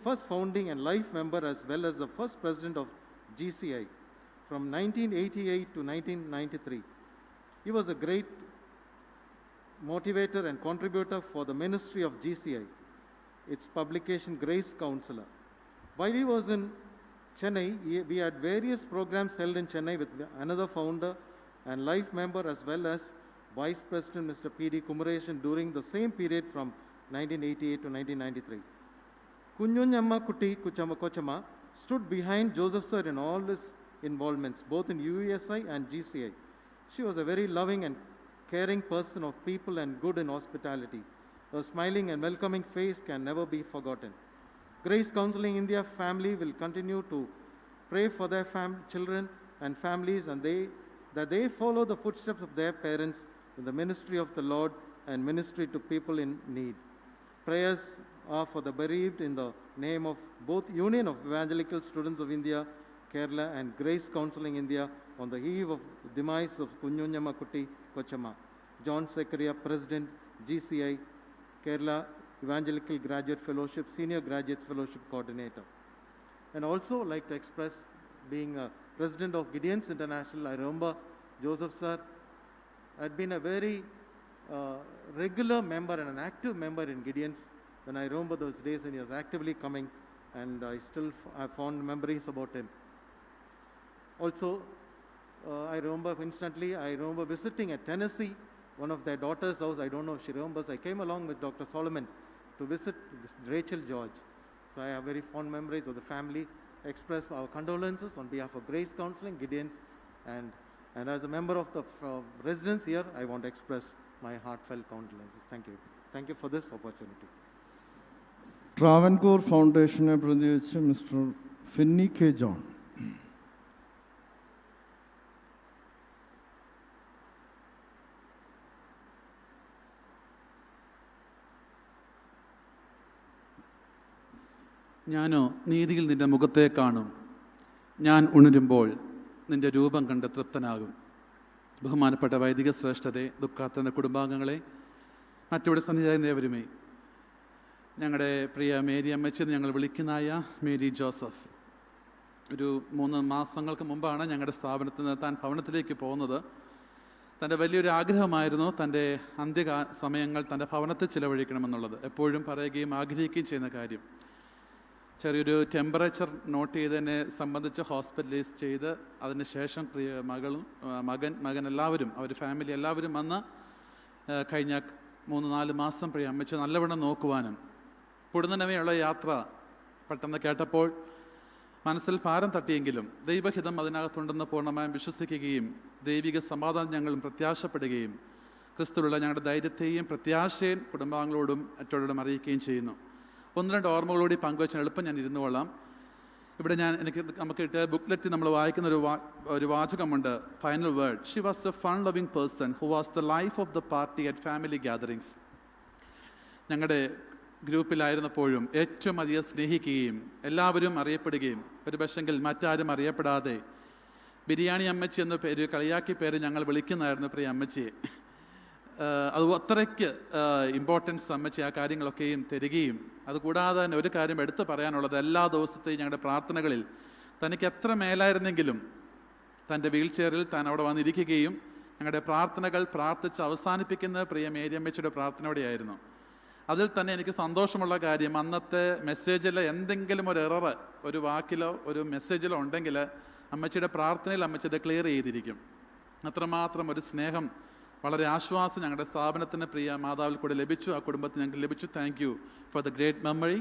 first founding and life member as well as the first president of GCI from 1988 to 1993. He was a great motivator and contributor for the ministry of GCI, its publication Grace Counselor. While he was in Chennai, we had various programs held in Chennai with another founder and life member as well as Vice President Mr. P.D. Kumaresan during the same period from 1988 to 1993. Kunyunyamma Kutti Kochama stood behind Joseph sir in all his involvements, both in UESI and GCI. She was a very loving and caring person of people and good in hospitality. Her smiling and welcoming face can never be forgotten. Grace Counseling India family will continue to pray for their children and families and that they follow the footsteps of their parents in the ministry of the Lord and ministry to people in need. Prayers are for the bereaved in the name of both Union of Evangelical Students of India, Kerala, and Grace Counseling India on the eve of demise of Kunyunyamma Kutti Kochama. John Sekaria, President, GCI, Kerala Evangelical Graduate Fellowship, Senior Graduates Fellowship Coordinator. And also like to express, being a President of Gideons International, I remember Joseph sir had been a very regular member and an active member in Gideons. When I remember those days when he was actively coming, and I still have fond memories about him. Also, I remember instantly, I remember visiting at Tennessee, one of their daughter's house. I don't know if she remembers. I came along with Dr. Solomon to visit Rachel George. So I have very fond memories of the family. Express our condolences on behalf of Grace Counseling, Gideons, and as a member of the residents here, I want to express my heartfelt condolences. Thank you. Thank you for this opportunity. Travancore ഫൗണ്ടേഷനെ പ്രതിനിധീകരിച്ച് mister Finny K John. ഞാനോ നീതിയിൽ നിന്റെ മുഖത്തെ കാണും, ഞാൻ ഉണരുമ്പോൾ നിന്റെ രൂപം കണ്ട് തൃപ്തനാകും. ബഹുമാനപ്പെട്ട വൈദിക ശ്രേഷ്ഠരെ, ദുഃഖാർത്തൻ്റെ കുടുംബാംഗങ്ങളെ, മറ്റിവിടെ സന്നിധാനേവരുമേ, ഞങ്ങളുടെ പ്രിയ മേരി അമ്മച്ചെന്ന് ഞങ്ങൾ വിളിക്കുന്നതായ മേരി ജോസഫ് ഒരു 3 മാസങ്ങൾക്ക് മുമ്പാണ് ഞങ്ങളുടെ സ്ഥാപനത്തിൽ നിന്ന് താൻ ഭവനത്തിലേക്ക് പോകുന്നത്. തൻ്റെ വലിയൊരു ആഗ്രഹമായിരുന്നു തൻ്റെ സമയങ്ങൾ തൻ്റെ ഭവനത്തിൽ ചിലവഴിക്കണമെന്നുള്ളത്. എപ്പോഴും പറയുകയും ആഗ്രഹിക്കുകയും ചെയ്യുന്ന കാര്യം. ചെറിയൊരു ടെമ്പറേച്ചർ നോട്ട് ചെയ്തതിനെ സംബന്ധിച്ച് ഹോസ്പിറ്റലൈസ് ചെയ്ത് അതിന് ശേഷം പ്രിയ മകൻ എല്ലാവരും അവർ ഫാമിലി എല്ലാവരും വന്ന് കഴിഞ്ഞ 3-4 മാസം പ്രിയ അമ്മച്ച് നല്ലവണ്ണം നോക്കുവാനും പൊടുന്നനവെയുള്ള യാത്ര പെട്ടെന്ന് കേട്ടപ്പോൾ മനസ്സിൽ ഭാരം തട്ടിയെങ്കിലും ദൈവഹിതം അതിനകത്തുണ്ടെന്ന് പൂർണ്ണമായും വിശ്വസിക്കുകയും ദൈവിക സമാധാനം ഞങ്ങളും പ്രത്യാശപ്പെടുകയും ക്രിസ്തുവിലുള്ള ഞങ്ങളുടെ ധൈര്യത്തെയും പ്രത്യാശയും കുടുംബാംഗങ്ങളോടും മറ്റുള്ളവരോടും അറിയിക്കുകയും ചെയ്യുന്നു. 1-2 ഓർമ്മകളോട് പങ്കുവെച്ചാൽ എളുപ്പം ഞാൻ ഇരുന്നു കൊള്ളാം. ഇവിടെ നമുക്ക് കിട്ടിയ ബുക്ക്ലെറ്റ് നമ്മൾ വായിക്കുന്ന ഒരു വാചകമുണ്ട്, final word. She was a fun loving person who was the life of the party at family gatherings. ഞങ്ങളുടെ ഗ്രൂപ്പിലായിരുന്നപ്പോഴും ഏറ്റവും അധികം സ്നേഹിക്കുകയും എല്ലാവരും അറിയപ്പെടുകയും ഒരു പക്ഷെങ്കിൽ മറ്റാരും അറിയപ്പെടാതെ ബിരിയാണി അമ്മച്ചി എന്ന പേര് കളിയാക്കി പേര് ഞങ്ങൾ വിളിക്കുന്നതായിരുന്നു പ്രിയ അമ്മച്ചിയെ. അത് അത്രയ്ക്ക് ഇമ്പോർട്ടൻസ് അമ്മച്ചി ആ കാര്യങ്ങളൊക്കെയും തരികയും അതുകൂടാതെ തന്നെ ഒരു കാര്യം എടുത്തു പറയാനുള്ളത്, എല്ലാ ദിവസത്തെയും ഞങ്ങളുടെ പ്രാർത്ഥനകളിൽ തനിക്ക് എത്ര മേലായിരുന്നെങ്കിലും തൻ്റെ വീൽ ചെയറിൽ താൻ അവിടെ വന്നിരിക്കുകയും ഞങ്ങളുടെ പ്രാർത്ഥനകൾ പ്രാർത്ഥിച്ച് അവസാനിപ്പിക്കുന്ന പ്രിയ മേരി അമ്മച്ചിയുടെ പ്രാർത്ഥനയോടെയായിരുന്നു. അതിൽ തന്നെ എനിക്ക് സന്തോഷമുള്ള കാര്യം, അന്നത്തെ മെസ്സേജിൽ എന്തെങ്കിലും ഒരു എറർ ഒരു വാക്കിലോ ഒരു മെസ്സേജിലോ ഉണ്ടെങ്കിൽ അമ്മച്ചിയുടെ പ്രാർത്ഥനയിൽ അമ്മച്ചി അത് ക്ലിയർ ചെയ്തിരിക്കും. അത്രമാത്രം ഒരു സ്നേഹം, വളരെ ആശ്വാസം ഞങ്ങളുടെ സ്ഥാപനത്തിന് പ്രിയ മാതാവിൽ കൂടെ ലഭിച്ചു, ആ കുടുംബത്തിന് ഞങ്ങൾക്ക് ലഭിച്ചു. Thank you for the great memory.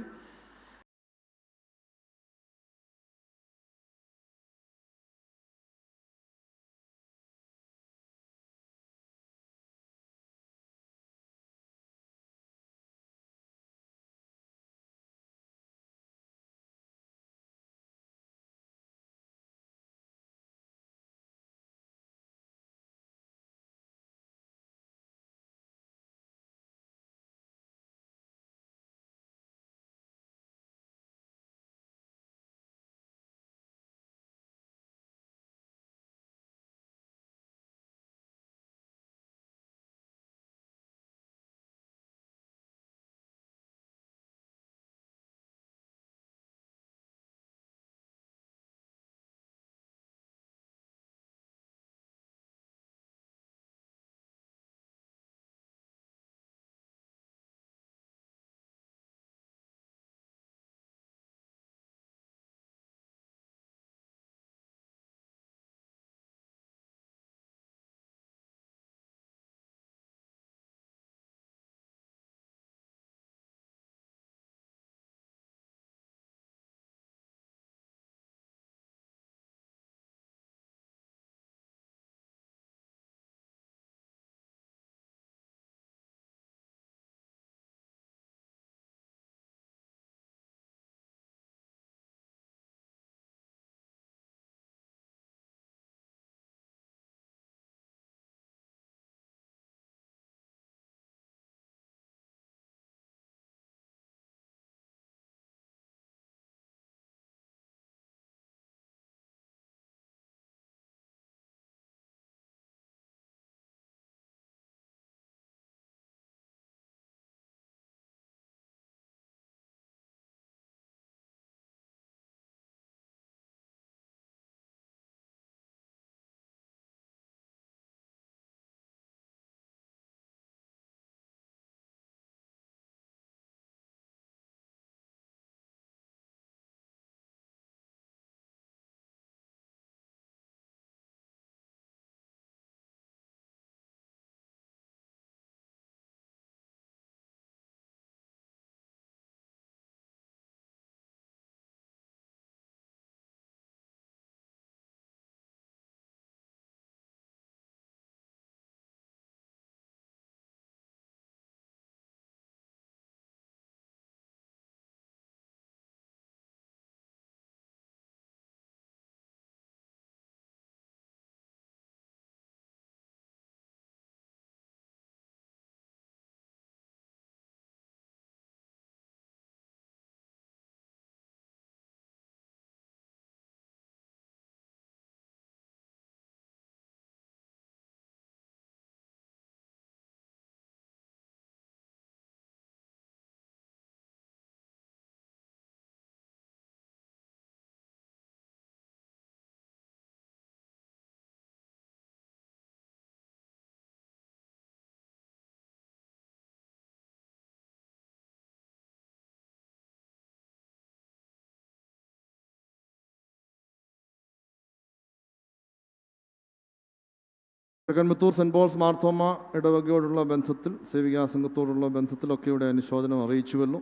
Kanmuthur സെൻറ് പോൾസ് മാർത്തോമ ഇടവകയോടുള്ള ബന്ധത്തിൽ, സേവികാ സംഘത്തോടുള്ള ബന്ധത്തിലൊക്കെ ഇവിടെ അനുശോചനം അറിയിച്ചുവല്ലോ.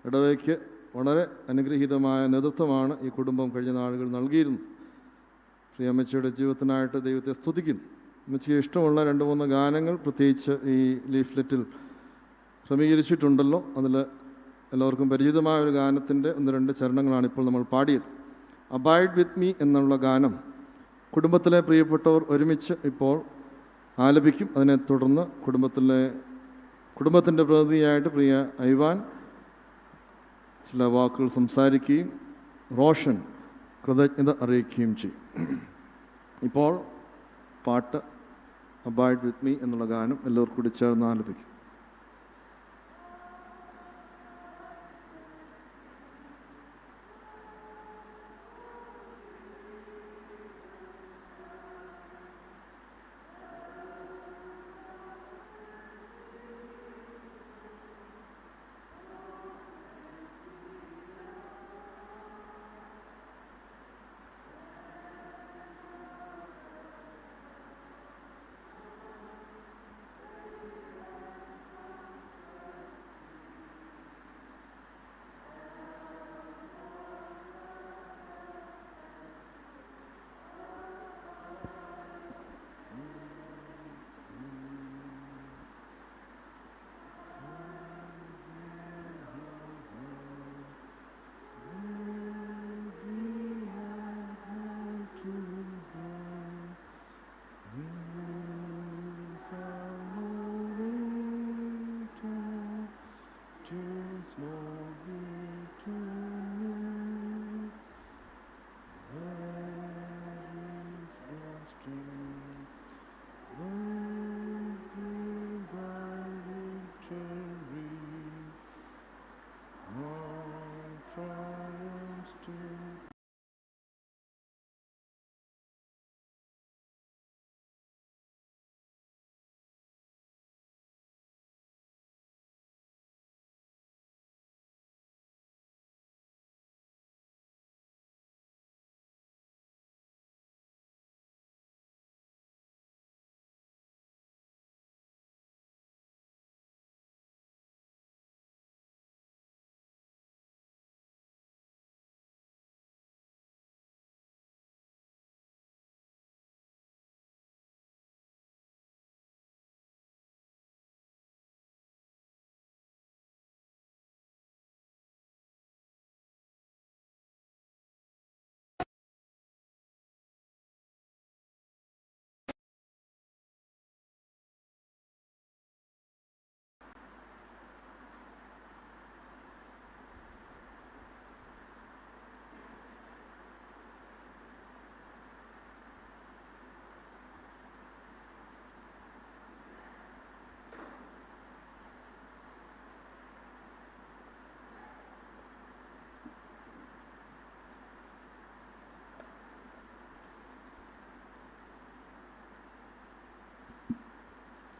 ഇടവകയ്ക്ക് വളരെ അനുഗ്രഹീതമായ നേതൃത്വമാണ് ഈ കുടുംബം കഴിഞ്ഞ നാളുകൾ നൽകിയിരുന്നത്. പ്രിയ അമ്മച്ചിയുടെ ജീവിതത്തിനായിട്ട് ദൈവത്തെ സ്തുതിക്കുന്നു. അമ്മച്ചിക്ക് ഇഷ്ടമുള്ള 2-3 ഗാനങ്ങൾ പ്രത്യേകിച്ച് ഈ ലീഫ്ലെറ്റിൽ ക്രമീകരിച്ചിട്ടുണ്ടല്ലോ. അതിൽ എല്ലാവർക്കും പരിചിതമായ ഒരു ഗാനത്തിൻ്റെ 1-2 ചരണങ്ങളാണ് ഇപ്പോൾ നമ്മൾ പാടിയത്. അബൈഡ് വിത്ത് മീ എന്നുള്ള ഗാനം കുടുംബത്തിലെ പ്രിയപ്പെട്ടവർ ഒരുമിച്ച് ഇപ്പോൾ ആലപിക്കും. അതിനെ തുടർന്ന് കുടുംബത്തിൻ്റെ പ്രതിനിധിയായിട്ട് പ്രിയ ഐവാൻ ചില വാക്കുകൾ സംസാരിക്കുകയും റോഷൻ കൃതജ്ഞത അറിയിക്കുകയും ചെയ്യും. ഇപ്പോൾ പാട്ട് അബൈഡ് വിത്ത് മീ എന്നുള്ള ഗാനം എല്ലാവർക്കും കൂടി ചേർന്ന് ആലപിക്കും.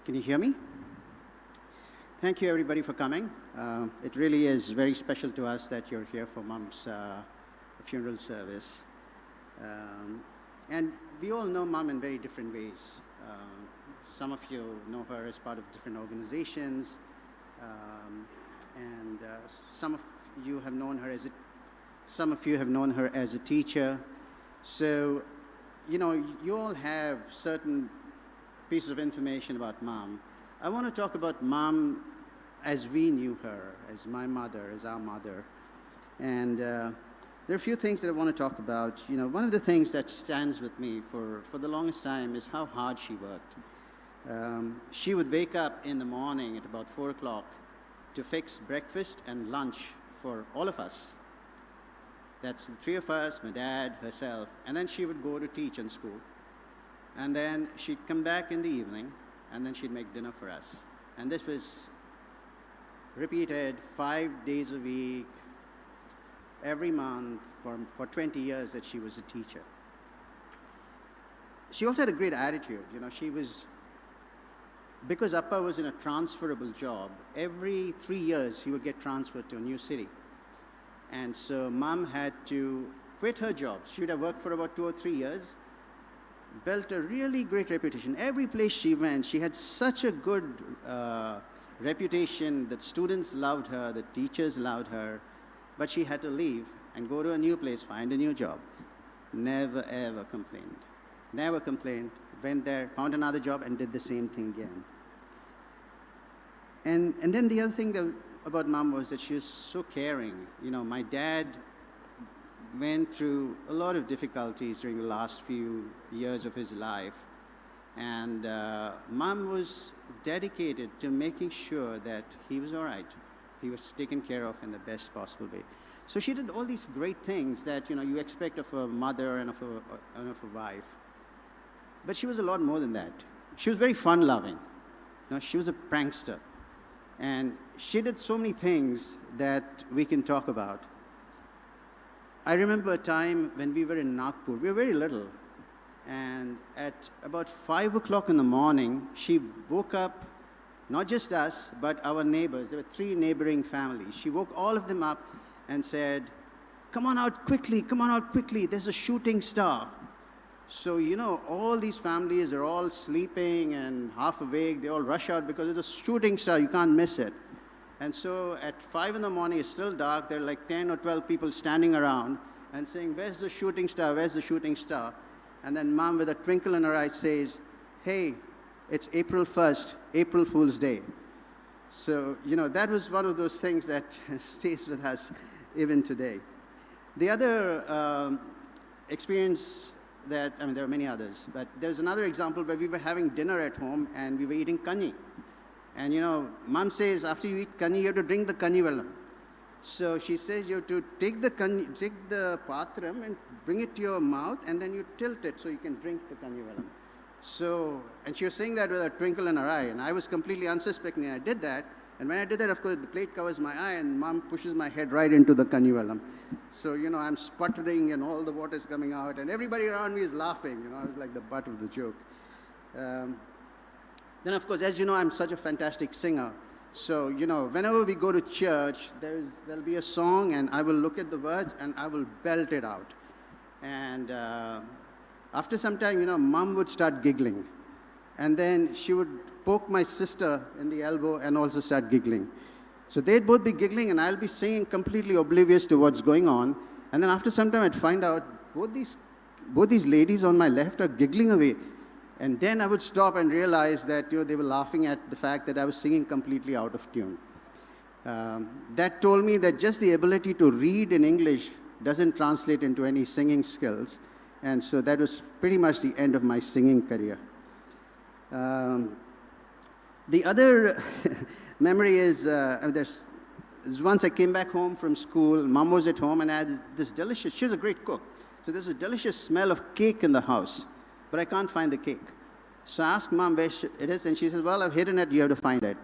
Can you hear me? Thank you, everybody, for coming. It really is very special to us that you're here for Mom's funeral service. And we all know Mom in very different ways. Some of you know her as part of different organizations, and some of you have known her as a teacher. So, you know, you all have certain pieces of information about Mom. I want to talk about Mom as we knew her, as my mother, as our mother. And there are a few things that I want to talk about. You know, one of the things that stands with me for the longest time is how hard she worked. She would wake up in the morning at about 4 o'clock to fix breakfast and lunch for all of us. That's the 3 of us, my dad, herself, and then she would go to teach in school. And then she'd come back in the evening, and then she'd make dinner for us. And this was repeated 5 days a week, every month, for 20 years that she was a teacher. She also had a great attitude. You know, because Appa was in a transferable job, every 3 years he would get transferred to a new city. And so Mom had to quit her job. She would have worked for about 2 or 3 years. built a really great reputation. Every place she went, she had such a good reputation that students loved her, the teachers loved her, but she had to leave and go to a new place, find a new job. Never ever complained. Never complained. Went there, found another job, and did the same thing again. And then the other thing about Mom was that she was so caring. You know, my dad went through a lot of difficulties during the last few years of his life. And Mom was dedicated to making sure that he was all right. He was taken care of in the best possible way. So she did all these great things that, you know, you expect of a mother and of a wife. But she was a lot more than that. She was very fun-loving. You know, she was a prankster. And she did so many things that we can talk about. I remember a time when we were in Nagpur. We were very little. And at about 5 o'clock in the morning, she woke up, not just us, but our neighbors. There were 3 neighboring families. She woke all of them up and said, come on out quickly, there's a shooting star. So, you know, all these families are all sleeping and half awake. They all rush out because it's a shooting star. You can't miss it. And so at 5 in the morning, it's still dark. There are like 10 or 12 people standing around and saying, where's the shooting star? Where's the shooting star? And then Mom, with a twinkle in her eye, says, hey, it's April 1st, April Fool's Day. So, you know, that was one of those things that stays with us even today. The other experience that, I mean, there are many others, but there's another example where we were having dinner at home and we were eating kanji. And, you know, Mom says, after you eat kanji, you have to drink the kanji vellam. So she says you have to take the patram and bring it to your mouth, and then you tilt it so you can drink the kanji vellam. So, and she was saying that with a twinkle in her eye, and I was completely unsuspecting, and I did that. And when I did that, of course, the plate covers my eye, and Mom pushes my head right into the kanji vellam. So, you know, I'm sputtering, and all the water's coming out, and everybody around me is laughing. You know, I was like the butt of the joke. Then, of course, as you know, I'm such a fantastic singer. So, you know, whenever we go to church, there'll be a song, and I will look at the words, and I will belt it out. And after some time, you know, Mom would start giggling. And then she would poke my sister in the elbow and also start giggling. So they'd both be giggling, and I'll be singing completely oblivious to what's going on. And then after some time, I'd find out both these ladies on my left are giggling away. And then I would stop and realize that, you know, they were laughing at the fact that I was singing completely out of tune. That told me that just the ability to read in English doesn't translate into any singing skills. And so that was pretty much the end of my singing career. The other memory is, there's once I came back home from school, Mom was at home, and I had this delicious, she was a great cook. So there's a delicious smell of cake in the house, but I can't find the cake. So I asked Mom where it is, and she says, well, I've hidden it, you have to find it.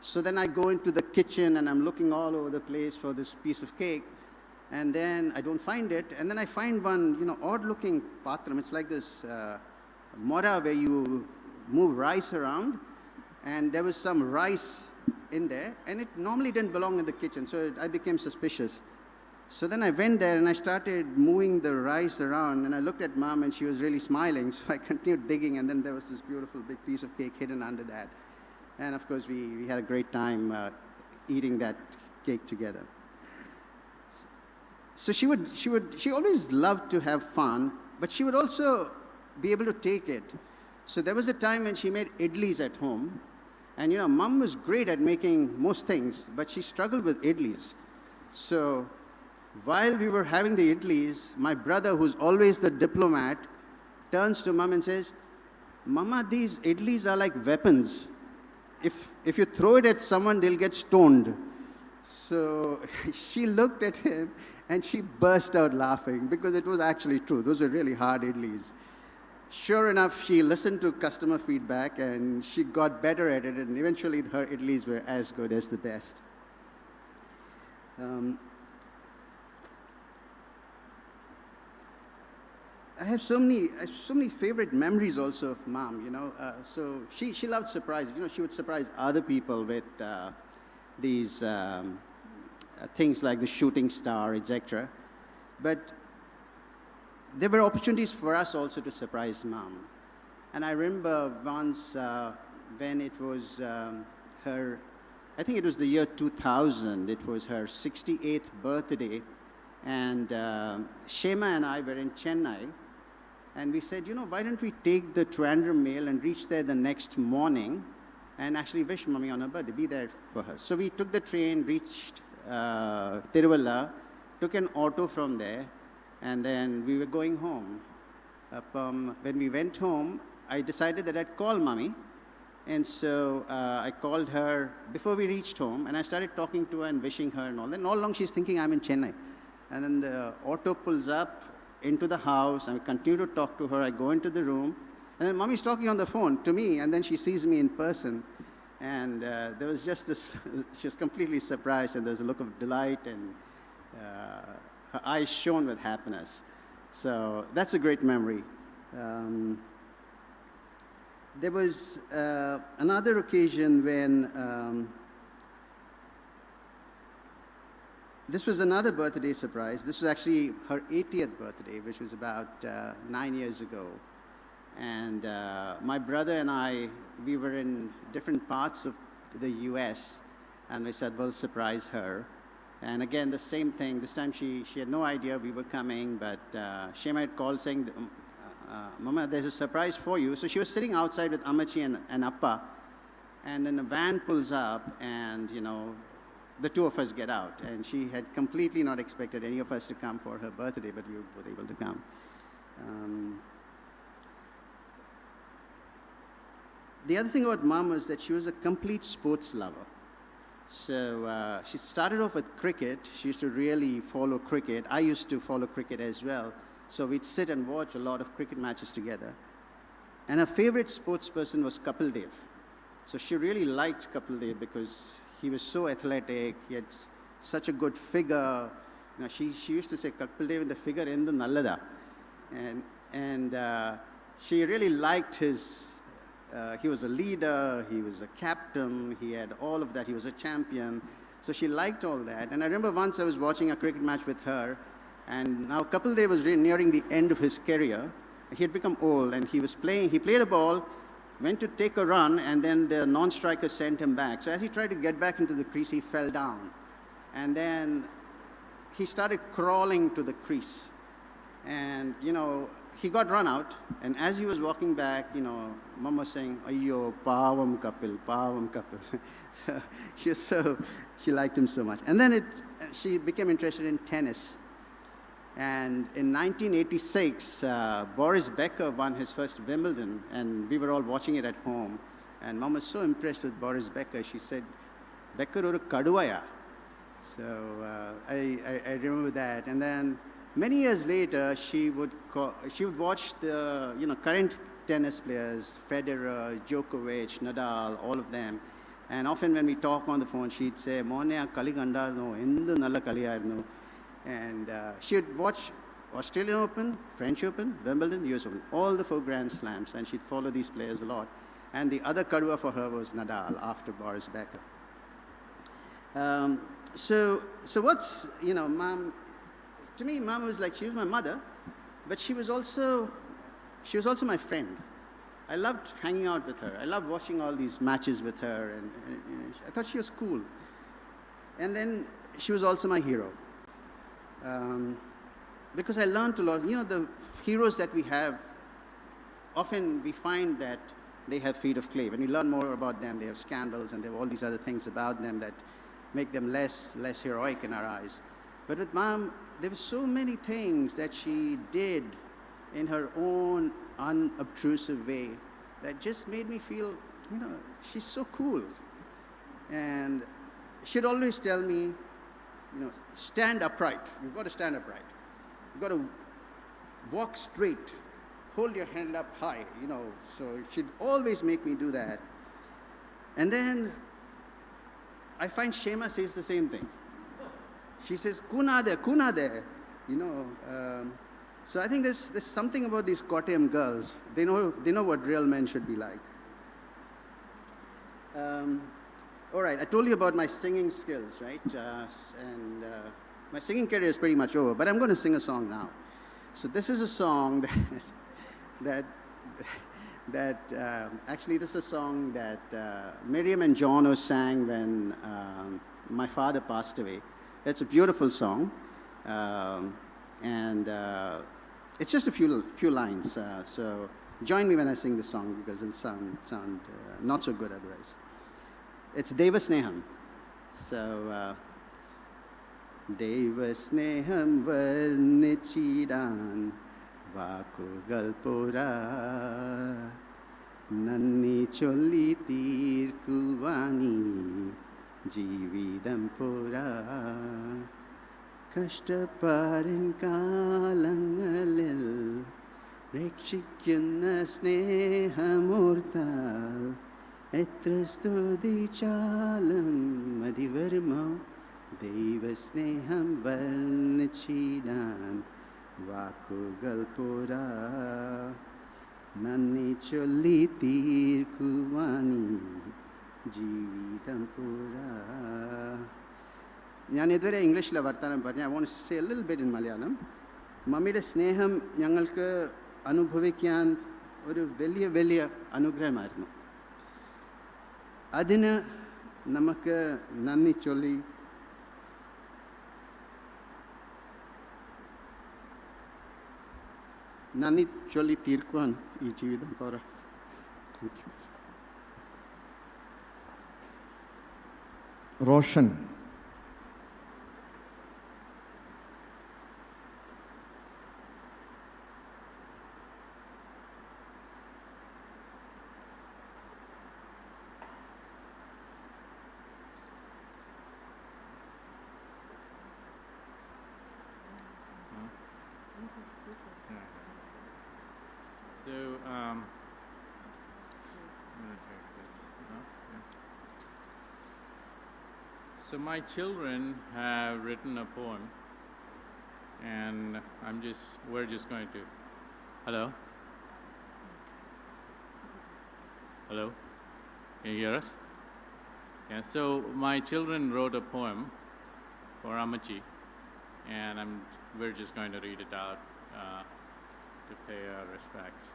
So then I go into the kitchen, and I'm looking all over the place for this piece of cake, and then I don't find it, and then I find one, you know, odd-looking patram. It's like this mora where you move rice around, and there was some rice in there, and it normally didn't belong in the kitchen, so I became suspicious. So then I went there, and I started moving the rice around, and I looked at Mom, and she was really smiling, so I continued digging, and then there was this beautiful big piece of cake hidden under that. And of course, we had a great time eating that cake together. So she always loved to have fun, but she would also be able to take it. So there was a time when she made idlis at home, and you know, Mom was great at making most things, but she struggled with idlis. So while we were having the idlis, my brother, who's always the diplomat, turns to Mom and says, Mama, these idlis are like weapons. If you throw it at someone, they'll get stoned. So she looked at him and she burst out laughing because it was actually true. Those were really hard idlis. Sure enough, she listened to customer feedback and she got better at it, and eventually her idlis were as good as the best. I have so many favorite memories also of Mom, you know. So she loved surprises. You know, she would surprise other people with these things like the shooting star, etc. But there were opportunities for us also to surprise Mom. And I remember once when it was her, I think it was the year 2000, it was her 68th birthday, and Shema and I were in Chennai, and we said, why don't we take the Trivandrum mail and reach there the next morning and actually wish Mummy on her birthday, be there for her. So we took the train, reached Tiruvalla, took an auto from there, and then we were going home. When we went home, I decided that I'd call Mummy. And so I called her before we reached home, and I started talking to her and wishing her and all. And all along she's thinking I'm in Chennai. And then the auto pulls up into the house, and I continue to talk to her. I go into the room, and then Mummy's talking on the phone to me, and then she sees me in person. And there was just this, she was completely surprised, and there was a look of delight, and her eyes shone with happiness. So that's a great memory. There was another occasion when this was another birthday surprise. This was actually her 80th birthday, which was about 9 years ago. And my brother and I, we were in different parts of the US, and we said, we'll surprise her. And again, the same thing. This time she had no idea we were coming, but Shema had called saying, Mama, there's a surprise for you. So she was sitting outside with Amachi and Appa, and then a van pulls up, and, the two of us get out. And she had completely not expected any of us to come for her birthday, but we were both able to come. The other thing about Mom was that she was a complete sports lover. So she started off with cricket. She used to really follow cricket. I used to follow cricket as well. So we'd sit and watch a lot of cricket matches together. And her favorite sports person was Kapil Dev. So she really liked Kapil Dev because he was so athletic. He had such a good figure. She used to say, Kapil Dev in the figure in the Nallada. And she really liked his, he was a leader, he was a captain, he had all of that, he was a champion. So she liked all that. And I remember once I was watching a cricket match with her, and now Kapil Dev was nearing the end of his career. He had become old, and he played a ball, went to take a run, and then the non-striker sent him back. So as he tried to get back into the crease, he fell down. And then he started crawling to the crease. And, he got run out, and as he was walking back, Mom was saying, Ayyo, Pavam Kapil, Pavam Kapil. So she liked him so much. And then she became interested in tennis. And in 1986, Boris Becker won his first Wimbledon, and we were all watching it at home. And Mom was so impressed with Boris Becker, she said, Becker oru kaduvaya. So I remember that. And then many years later, she would watch the current tennis players, Federer, Djokovic, Nadal, all of them. And often when we talk on the phone, she'd say, Mone a kali gandarno, endu nalla kaliyarno. And she would watch Australian Open, French Open, Wimbledon, US Open, all the 4 Grand Slams, and she'd follow these players a lot. And the other kadua for her was Nadal after Boris Becker. So what's, Mom, to me, Mom was like, she was my mother, but she was also my friend. I loved hanging out with her. I loved watching all these matches with her, and I thought she was cool. And then she was also my hero. Because I learned a lot. The heroes that we have, often we find that they have feet of clay. When we learn more about them, they have scandals and they have all these other things about them that make them less heroic in our eyes. But with Mom, there were so many things that she did in her own unobtrusive way that just made me feel, she's so cool. And she'd always tell me, stand upright. You've got to stand upright. You've got to walk straight. Hold your hand up high, So she'd always make me do that. And then I find Shema says the same thing. She says, kunade, so I think there's something about these Kottayam girls. They know what real men should be like. All right, I told you about my singing skills, right? My singing career is pretty much over, but I'm going to sing a song now. So this is a song that actually this is a song that Miriam and Jono sang when my father passed away. It's a beautiful song, and it's just a few lines. So join me when I sing this song because it'll sound not so good otherwise. It's Deva Sneham. So Deva Sneham varnichidan vakugal pura nanni cholli teerkuvani jeevidam pura kashtaparin kalangalil rekshikkunna snehamurtal etra studichalam madivarmo Deva Sneham varnichidan vakugal pura nanni cholli teerkuvani jeevidam pura. ഞാൻ ഇതുവരെ ഇംഗ്ലീഷിലെ വർത്തമാനം പറഞ്ഞു. I want to say a little bit in Malayalam. മമ്മിയുടെ സ്നേഹം ഞങ്ങൾക്ക് അനുഭവിക്കാൻ ഒരു വലിയ അനുഗ്രഹമായിരുന്നു. അതിന് നമുക്ക് നന്ദി ചൊല്ലി തീർക്കുവാൻ ഈ ജീവിതം പോരാ. Thank you. Roshan. So, I'm gonna take this. Yeah. So my children have written a poem, and we're just going to. Hello? Hello? Can you hear us? Yeah. So my children wrote a poem for Amachi, and we're just going to read it out to pay our respects.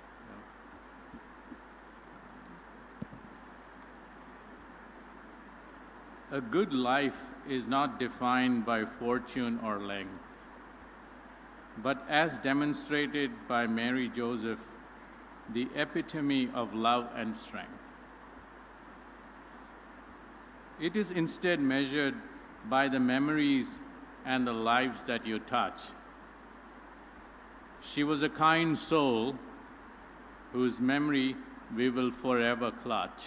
A good life is not defined by fortune or length, but as demonstrated by Mary Joseph, the epitome of love and strength. It is instead measured by the memories and the lives that you touch. She was a kind soul whose memory we will forever clutch.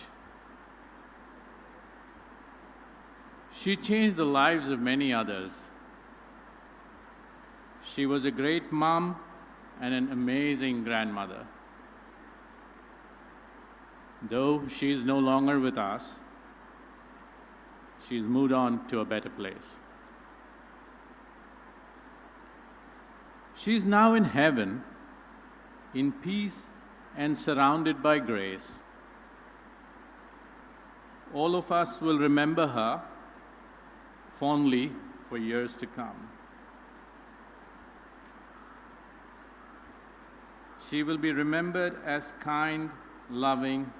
She changed the lives of many others. She was a great mom and an amazing grandmother. Though she is no longer with us, she's moved on to a better place. She's now in heaven, in peace and surrounded by grace. All of us will remember her fondly for years to come. She will be remembered as kind, loving,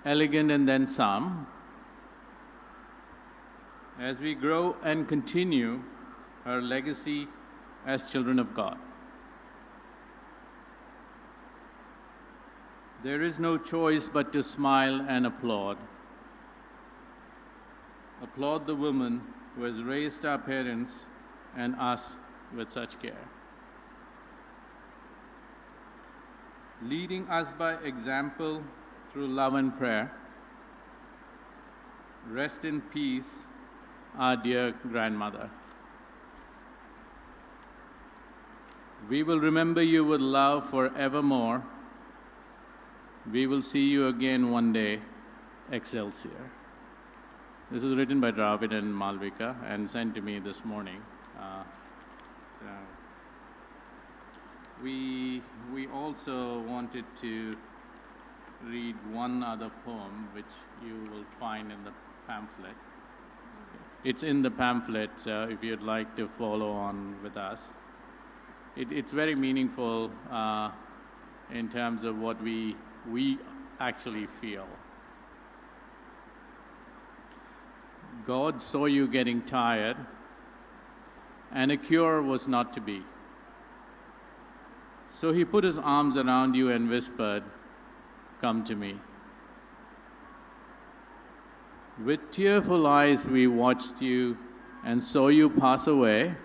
elegant, and then some. As we grow and continue her legacy as children of God. There is no choice but to smile and applaud. Applaud the woman who has raised our parents and us with such care. Leading us by example through love and prayer. Rest in peace, our dear grandmother. We will remember you with love forevermore. We will see you again one day, Excelsior. This was written by Dravid and Malvika and sent to me this morning. We also wanted to read one other poem, which you will find in the pamphlet. It's in the pamphlet, so if you'd like to follow on with us. it's very meaningful in terms of what we actually feel. God saw you getting tired, and a cure was not to be. So he put his arms around you and whispered, "Come to me." With tearful eyes, we watched you and saw you pass away.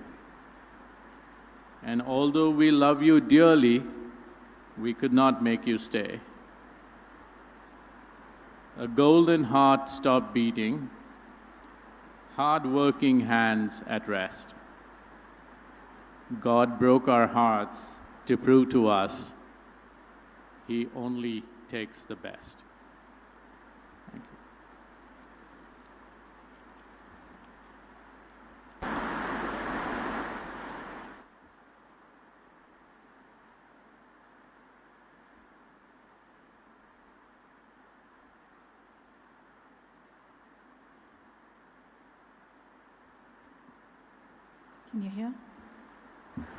And although we love you dearly, we could not make you stay. A golden heart stopped beating, hard-working hands at rest. God broke our hearts to prove to us He only takes the best. Thank you. Can you hear?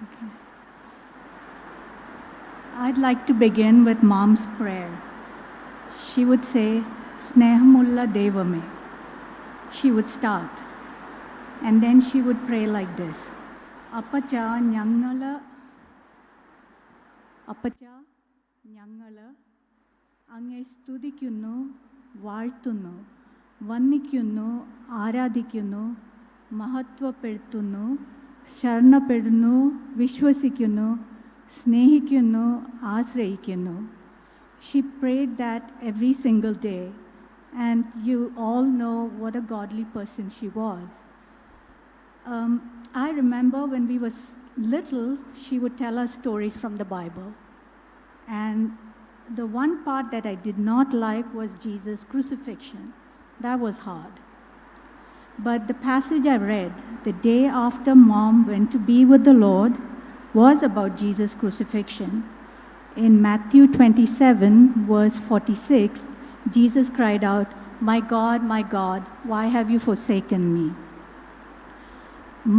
Okay. I'd like to begin with Mom's prayer. She would say, "Snehamulla Devame." She would start. And then she would pray like this. Appacha Nyangala അങ്ങേ സ്തുതിക്കുന്നു, വാഴ്ത്തുന്നു, വന്ദിക്കുന്നു, ആരാധിക്കുന്നു, മഹത്വപ്പെടുത്തുന്നു, ശരണപ്പെടുന്നു, വിശ്വസിക്കുന്നു, സ്നേഹിക്കുന്നു, ആശ്രയിക്കുന്നു. She prayed that every single day, and you all know what a godly person she was. I remember when we were little, she would tell us stories from the Bible. And the one part that I did not like was Jesus' crucifixion. That was hard. But the passage I read the day after Mom went to be with the Lord was about Jesus' crucifixion. In Matthew 27, verse 46, Jesus cried out, my God, why have you forsaken me?"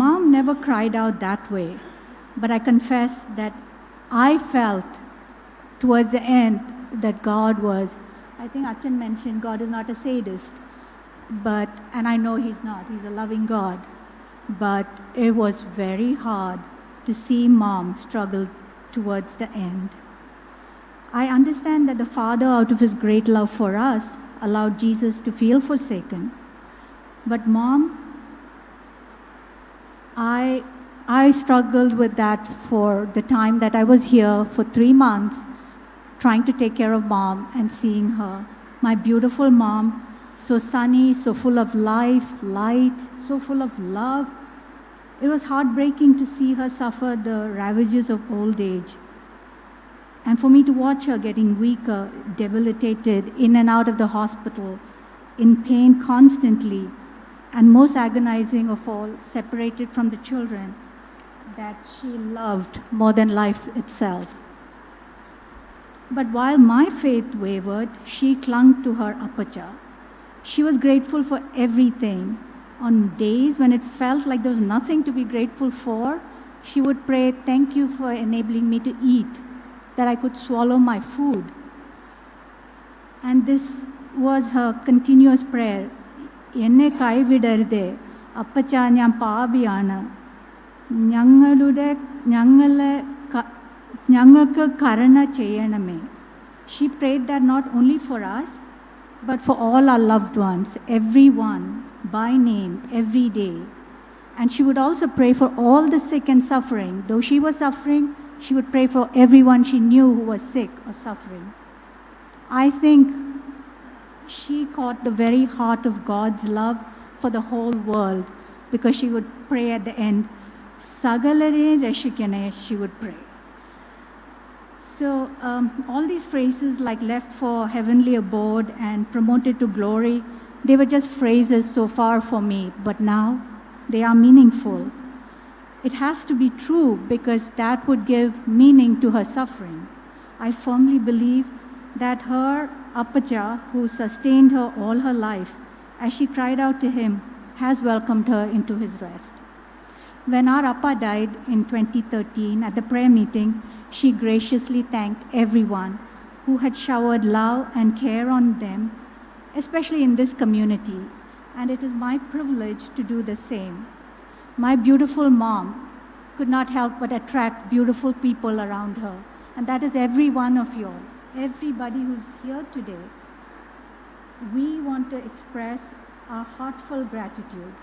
Mom never cried out that way, but I confess that I felt towards the end that God was, I think Achan mentioned God is not a sadist, and I know He's not, He's a loving God, but it was very hard to see Mom struggle towards the end. I understand that the Father, out of His great love for us, allowed Jesus to feel forsaken. But Mom, I struggled with that for the time that I was here for 3 months, trying to take care of Mom and seeing her. My beautiful Mom, so sunny, so full of life, light, so full of love. It was heartbreaking to see her suffer the ravages of old age. And for me to watch her getting weaker, debilitated, in and out of the hospital, in pain constantly, and most agonizing of all, separated from the children that she loved more than life itself. But while my faith wavered, she clung to her Appacha. She was grateful for everything. On days when it felt like there was nothing to be grateful for, she would pray, "Thank you for enabling me to eat, that I could swallow my food." And this was her continuous prayer. "Enne kaividarde, Appacha njan paabiyana. ഞങ്ങൾക്ക് കരുണ ചെയ്യണമേ." She prayed that not only for us, but for all our loved ones, everyone, by name, every day. And she would also pray for all the sick and suffering. Though she was suffering, she would pray for everyone she knew who was sick or suffering. I think she caught the very heart of God's love for the whole world, because she would pray at the end, "Sagalare rashikane," she would pray. So all these phrases like "left for heavenly abode" and "promoted to glory," they were just phrases so far for me, but now they are meaningful. It has to be true, because that would give meaning to her suffering. I firmly believe that her Appacha, who sustained her all her life, as she cried out to him, has welcomed her into his rest. When our Appa died in 2013 at the prayer meeting, she graciously thanked everyone who had showered love and care on them, especially in this community. And it is my privilege to do the same. My beautiful mom could not help but attract beautiful people around her. And that is every one of you all, everybody who's here today. We want to express our heartfelt gratitude.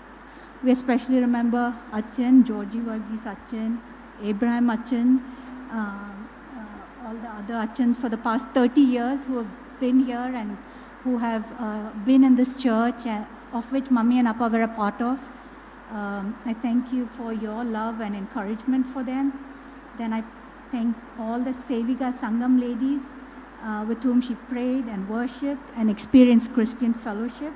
We especially remember Achan, Georgie Varghese Achan, Abraham Achan, all the other Achans for the past 30 years who have been here and who have been in this church, of which Mummy and Appa were a part of. I thank you for your love and encouragement for them. Then I thank all the Sevika Sangam ladies with whom she prayed and worshipped and experienced Christian fellowship.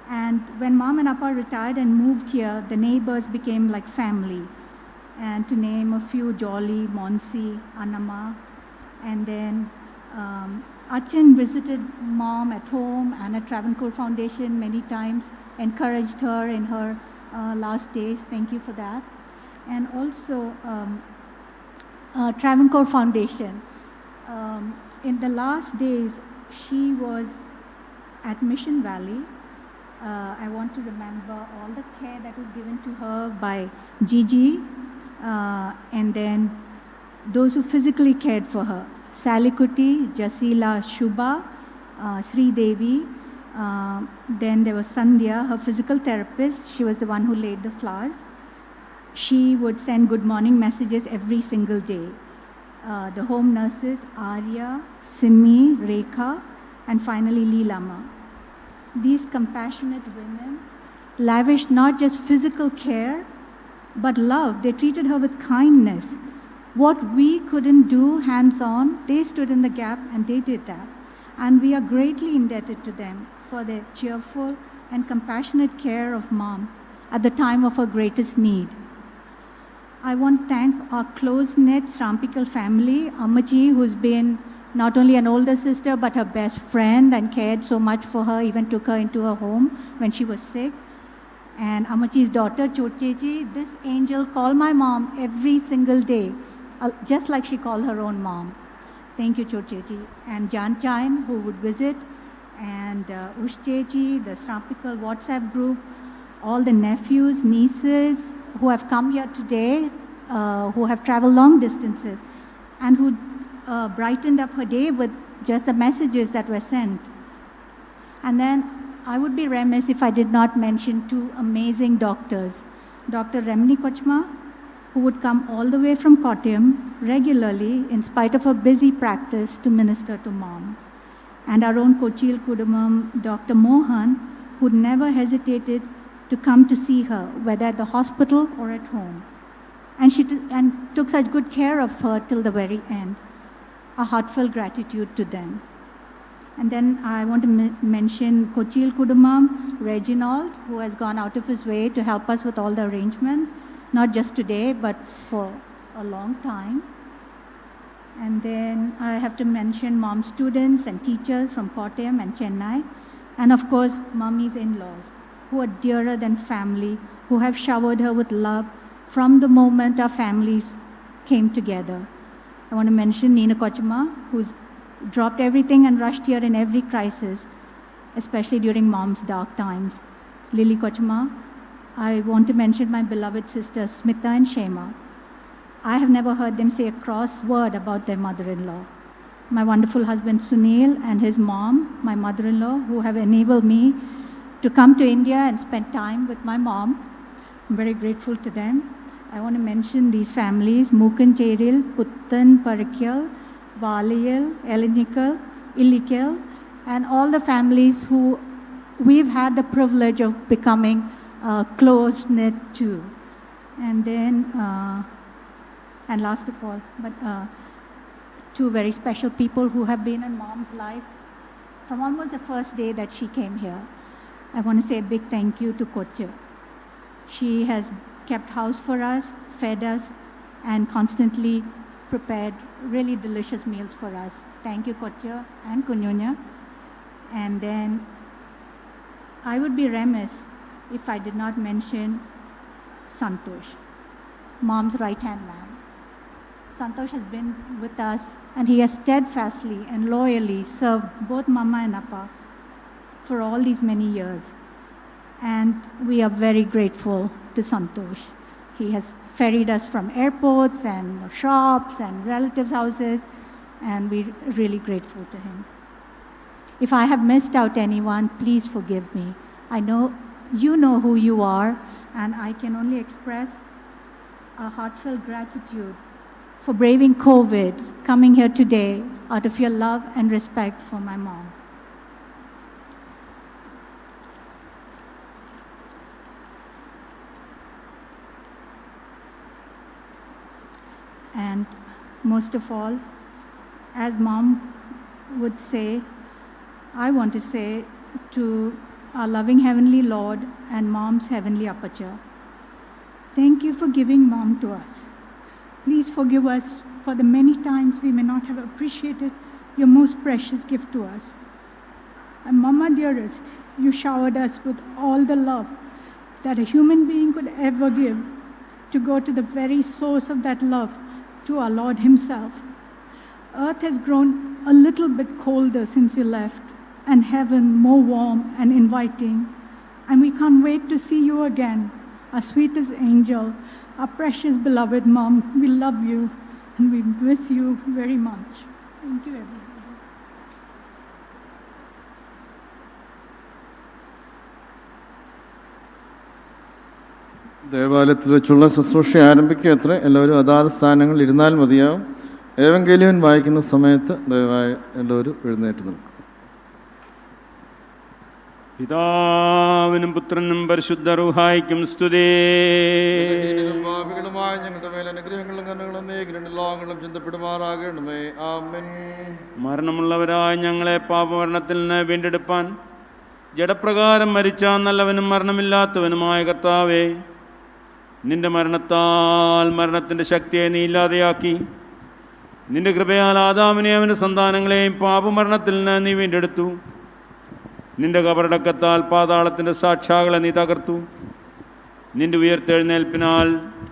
And when Mom and Appa retired and moved here, the neighbors became like family. And to name a few, Jolly, Monsi, Annama. And then Achan visited Mom at home and at Travancore Foundation many times, encouraged her in her last days. Thank you for that. And also Travancore Foundation. In the last days, she was at Mission Valley. I want to remember all the care that was given to her by Gigi, and then those who physically cared for her. Sally Kuti, Jasila Shubha, Sri Devi, then there was Sandhya, her physical therapist. She was the one who laid the flowers. She would send good morning messages every single day. The home nurses, Arya, Simi, Rekha, and finally Leelama. These compassionate women lavished not just physical care, but love. They treated her with kindness. What we couldn't do hands-on, they stood in the gap and they did that. And we are greatly indebted to them for their cheerful and compassionate care of Mom at the time of her greatest need. I want to thank our close-knit Srampikal family, Ammaji, who's been not only an older sister, but her best friend and cared so much for her, even took her into her home when she was sick. And Ammachi's daughter, Chotcheji, this angel called my mom every single day, just like she called her own mom. Thank you, Chotcheji. And Janchain, who would visit, and Ushcheji, the Srampikal WhatsApp group, all the nephews, nieces who have come here today, who have traveled long distances, and who brightened up her day with just the messages that were sent. And then I would be remiss if I did not mention two amazing doctors. Dr. Remini Kochma, who would come all the way from Kottayam regularly in spite of her busy practice to minister to Mom. And our own Kochil Kudumam, Dr. Mohan, who never hesitated to come to see her, whether at the hospital or at home. And she took such good care of her till the very end. A heartfelt gratitude to them. And then I want to mention Kochil Kudumam, Reginald, who has gone out of his way to help us with all the arrangements, not just today, but for a long time. And then I have to mention Mom's students and teachers from Kottayam and Chennai, and of course, Mummy's in-laws, who are dearer than family, who have showered her with love from the moment our families came together. I want to mention Nina Kochma, who's dropped everything and rushed here in every crisis, especially during Mom's dark times. Lily Kochma. I want to mention my beloved sisters, Smita and Shema. I have never heard them say a cross word about their mother-in-law. My wonderful husband, Sunil, and his mom, my mother-in-law, who have enabled me to come to India and spend time with my mom. I'm very grateful to them. I want to mention these families, Mukan Cheril, Puttan, Parakyal, Balayal, Elinikal, Illikal, and all the families who we've had the privilege of becoming close-knit to. And then, and last of all, but two very special people who have been in Mom's life from almost the first day that she came here. I want to say a big thank you to Kocha. She has kept house for us, fed us, and constantly prepared really delicious meals for us. Thank you, Kocha and Kunyonya. And then I would be remiss if I did not mention Santosh, Mom's right-hand man. Santosh has been with us, and he has steadfastly and loyally served both Mama and Appa for all these many years. And we are very grateful to Santosh. He has ferried us from airports and shops and relatives' houses, and we're really grateful to him. If I have missed out anyone, please forgive me. I know you know who you are, and I can only express a heartfelt gratitude for braving COVID, coming here today out of your love and respect for my mom. And most of all, as Mom would say, I want to say to our loving Heavenly Lord and Mom's heavenly aperture, thank you for giving Mom to us. Please forgive us for the many times we may not have appreciated your most precious gift to us. And Mama dearest, you showered us with all the love that a human being could ever give, to go to the very source of that love, to our Lord Himself. Earth has grown a little bit colder since you left, and heaven more warm and inviting. And we can't wait to see you again, our sweetest angel, our precious beloved Mom. We love you, and we miss you very much. Thank you, everybody. ദേവാലയത്തിൽ വെച്ചുള്ള ശുശ്രൂഷ ആരംഭിക്കുക അത്ര എല്ലാവരും അതാത് സ്ഥാനങ്ങളിൽ ഇരുന്നാൽ മതിയാവും. ഏവങ്കേലിയൻ വായിക്കുന്ന സമയത്ത് ദയവായി എല്ലാവരും എഴുന്നേറ്റ് നിൽക്കും. പിതാവിനും പുത്രനും പരിശുദ്ധ റൂഹായിക്കും സ്തുതി. പാപികളുമായ ഞങ്ങളുടെ മേൽ അനുഗ്രഹങ്ങളും കരുണകളും നീകിരങ്ങളും ചിന്തപ്പെടുമാറാകണമേ. ആമേൻ. മരണമുള്ളവരായ ഞങ്ങളെ പാപമരണത്തിൽ നിന്ന് വീണ്ടെടുപ്പാൻ ജഡപ്രകാരം മരിച്ച നല്ലവനും മരണമില്ലാത്തവനുമായ കർത്താവേ, നിന്റെ മരണത്താൽ മരണത്തിൻ്റെ ശക്തിയെ നീ ഇല്ലാതെയാക്കി. നിന്റെ കൃപയാൽ ആദാമിനെയും അവൻ്റെ സന്താനങ്ങളെയും പാപമരണത്തിൽ നിന്ന് നീ വീണ്ടെടുത്തു. നിന്റെ കബറടക്കത്താൽ പാതാളത്തിൻ്റെ സാക്ഷാകളെ നീ തകർത്തു. നിന്റെ ഉയർത്തെഴുന്നേൽപ്പിനാൽ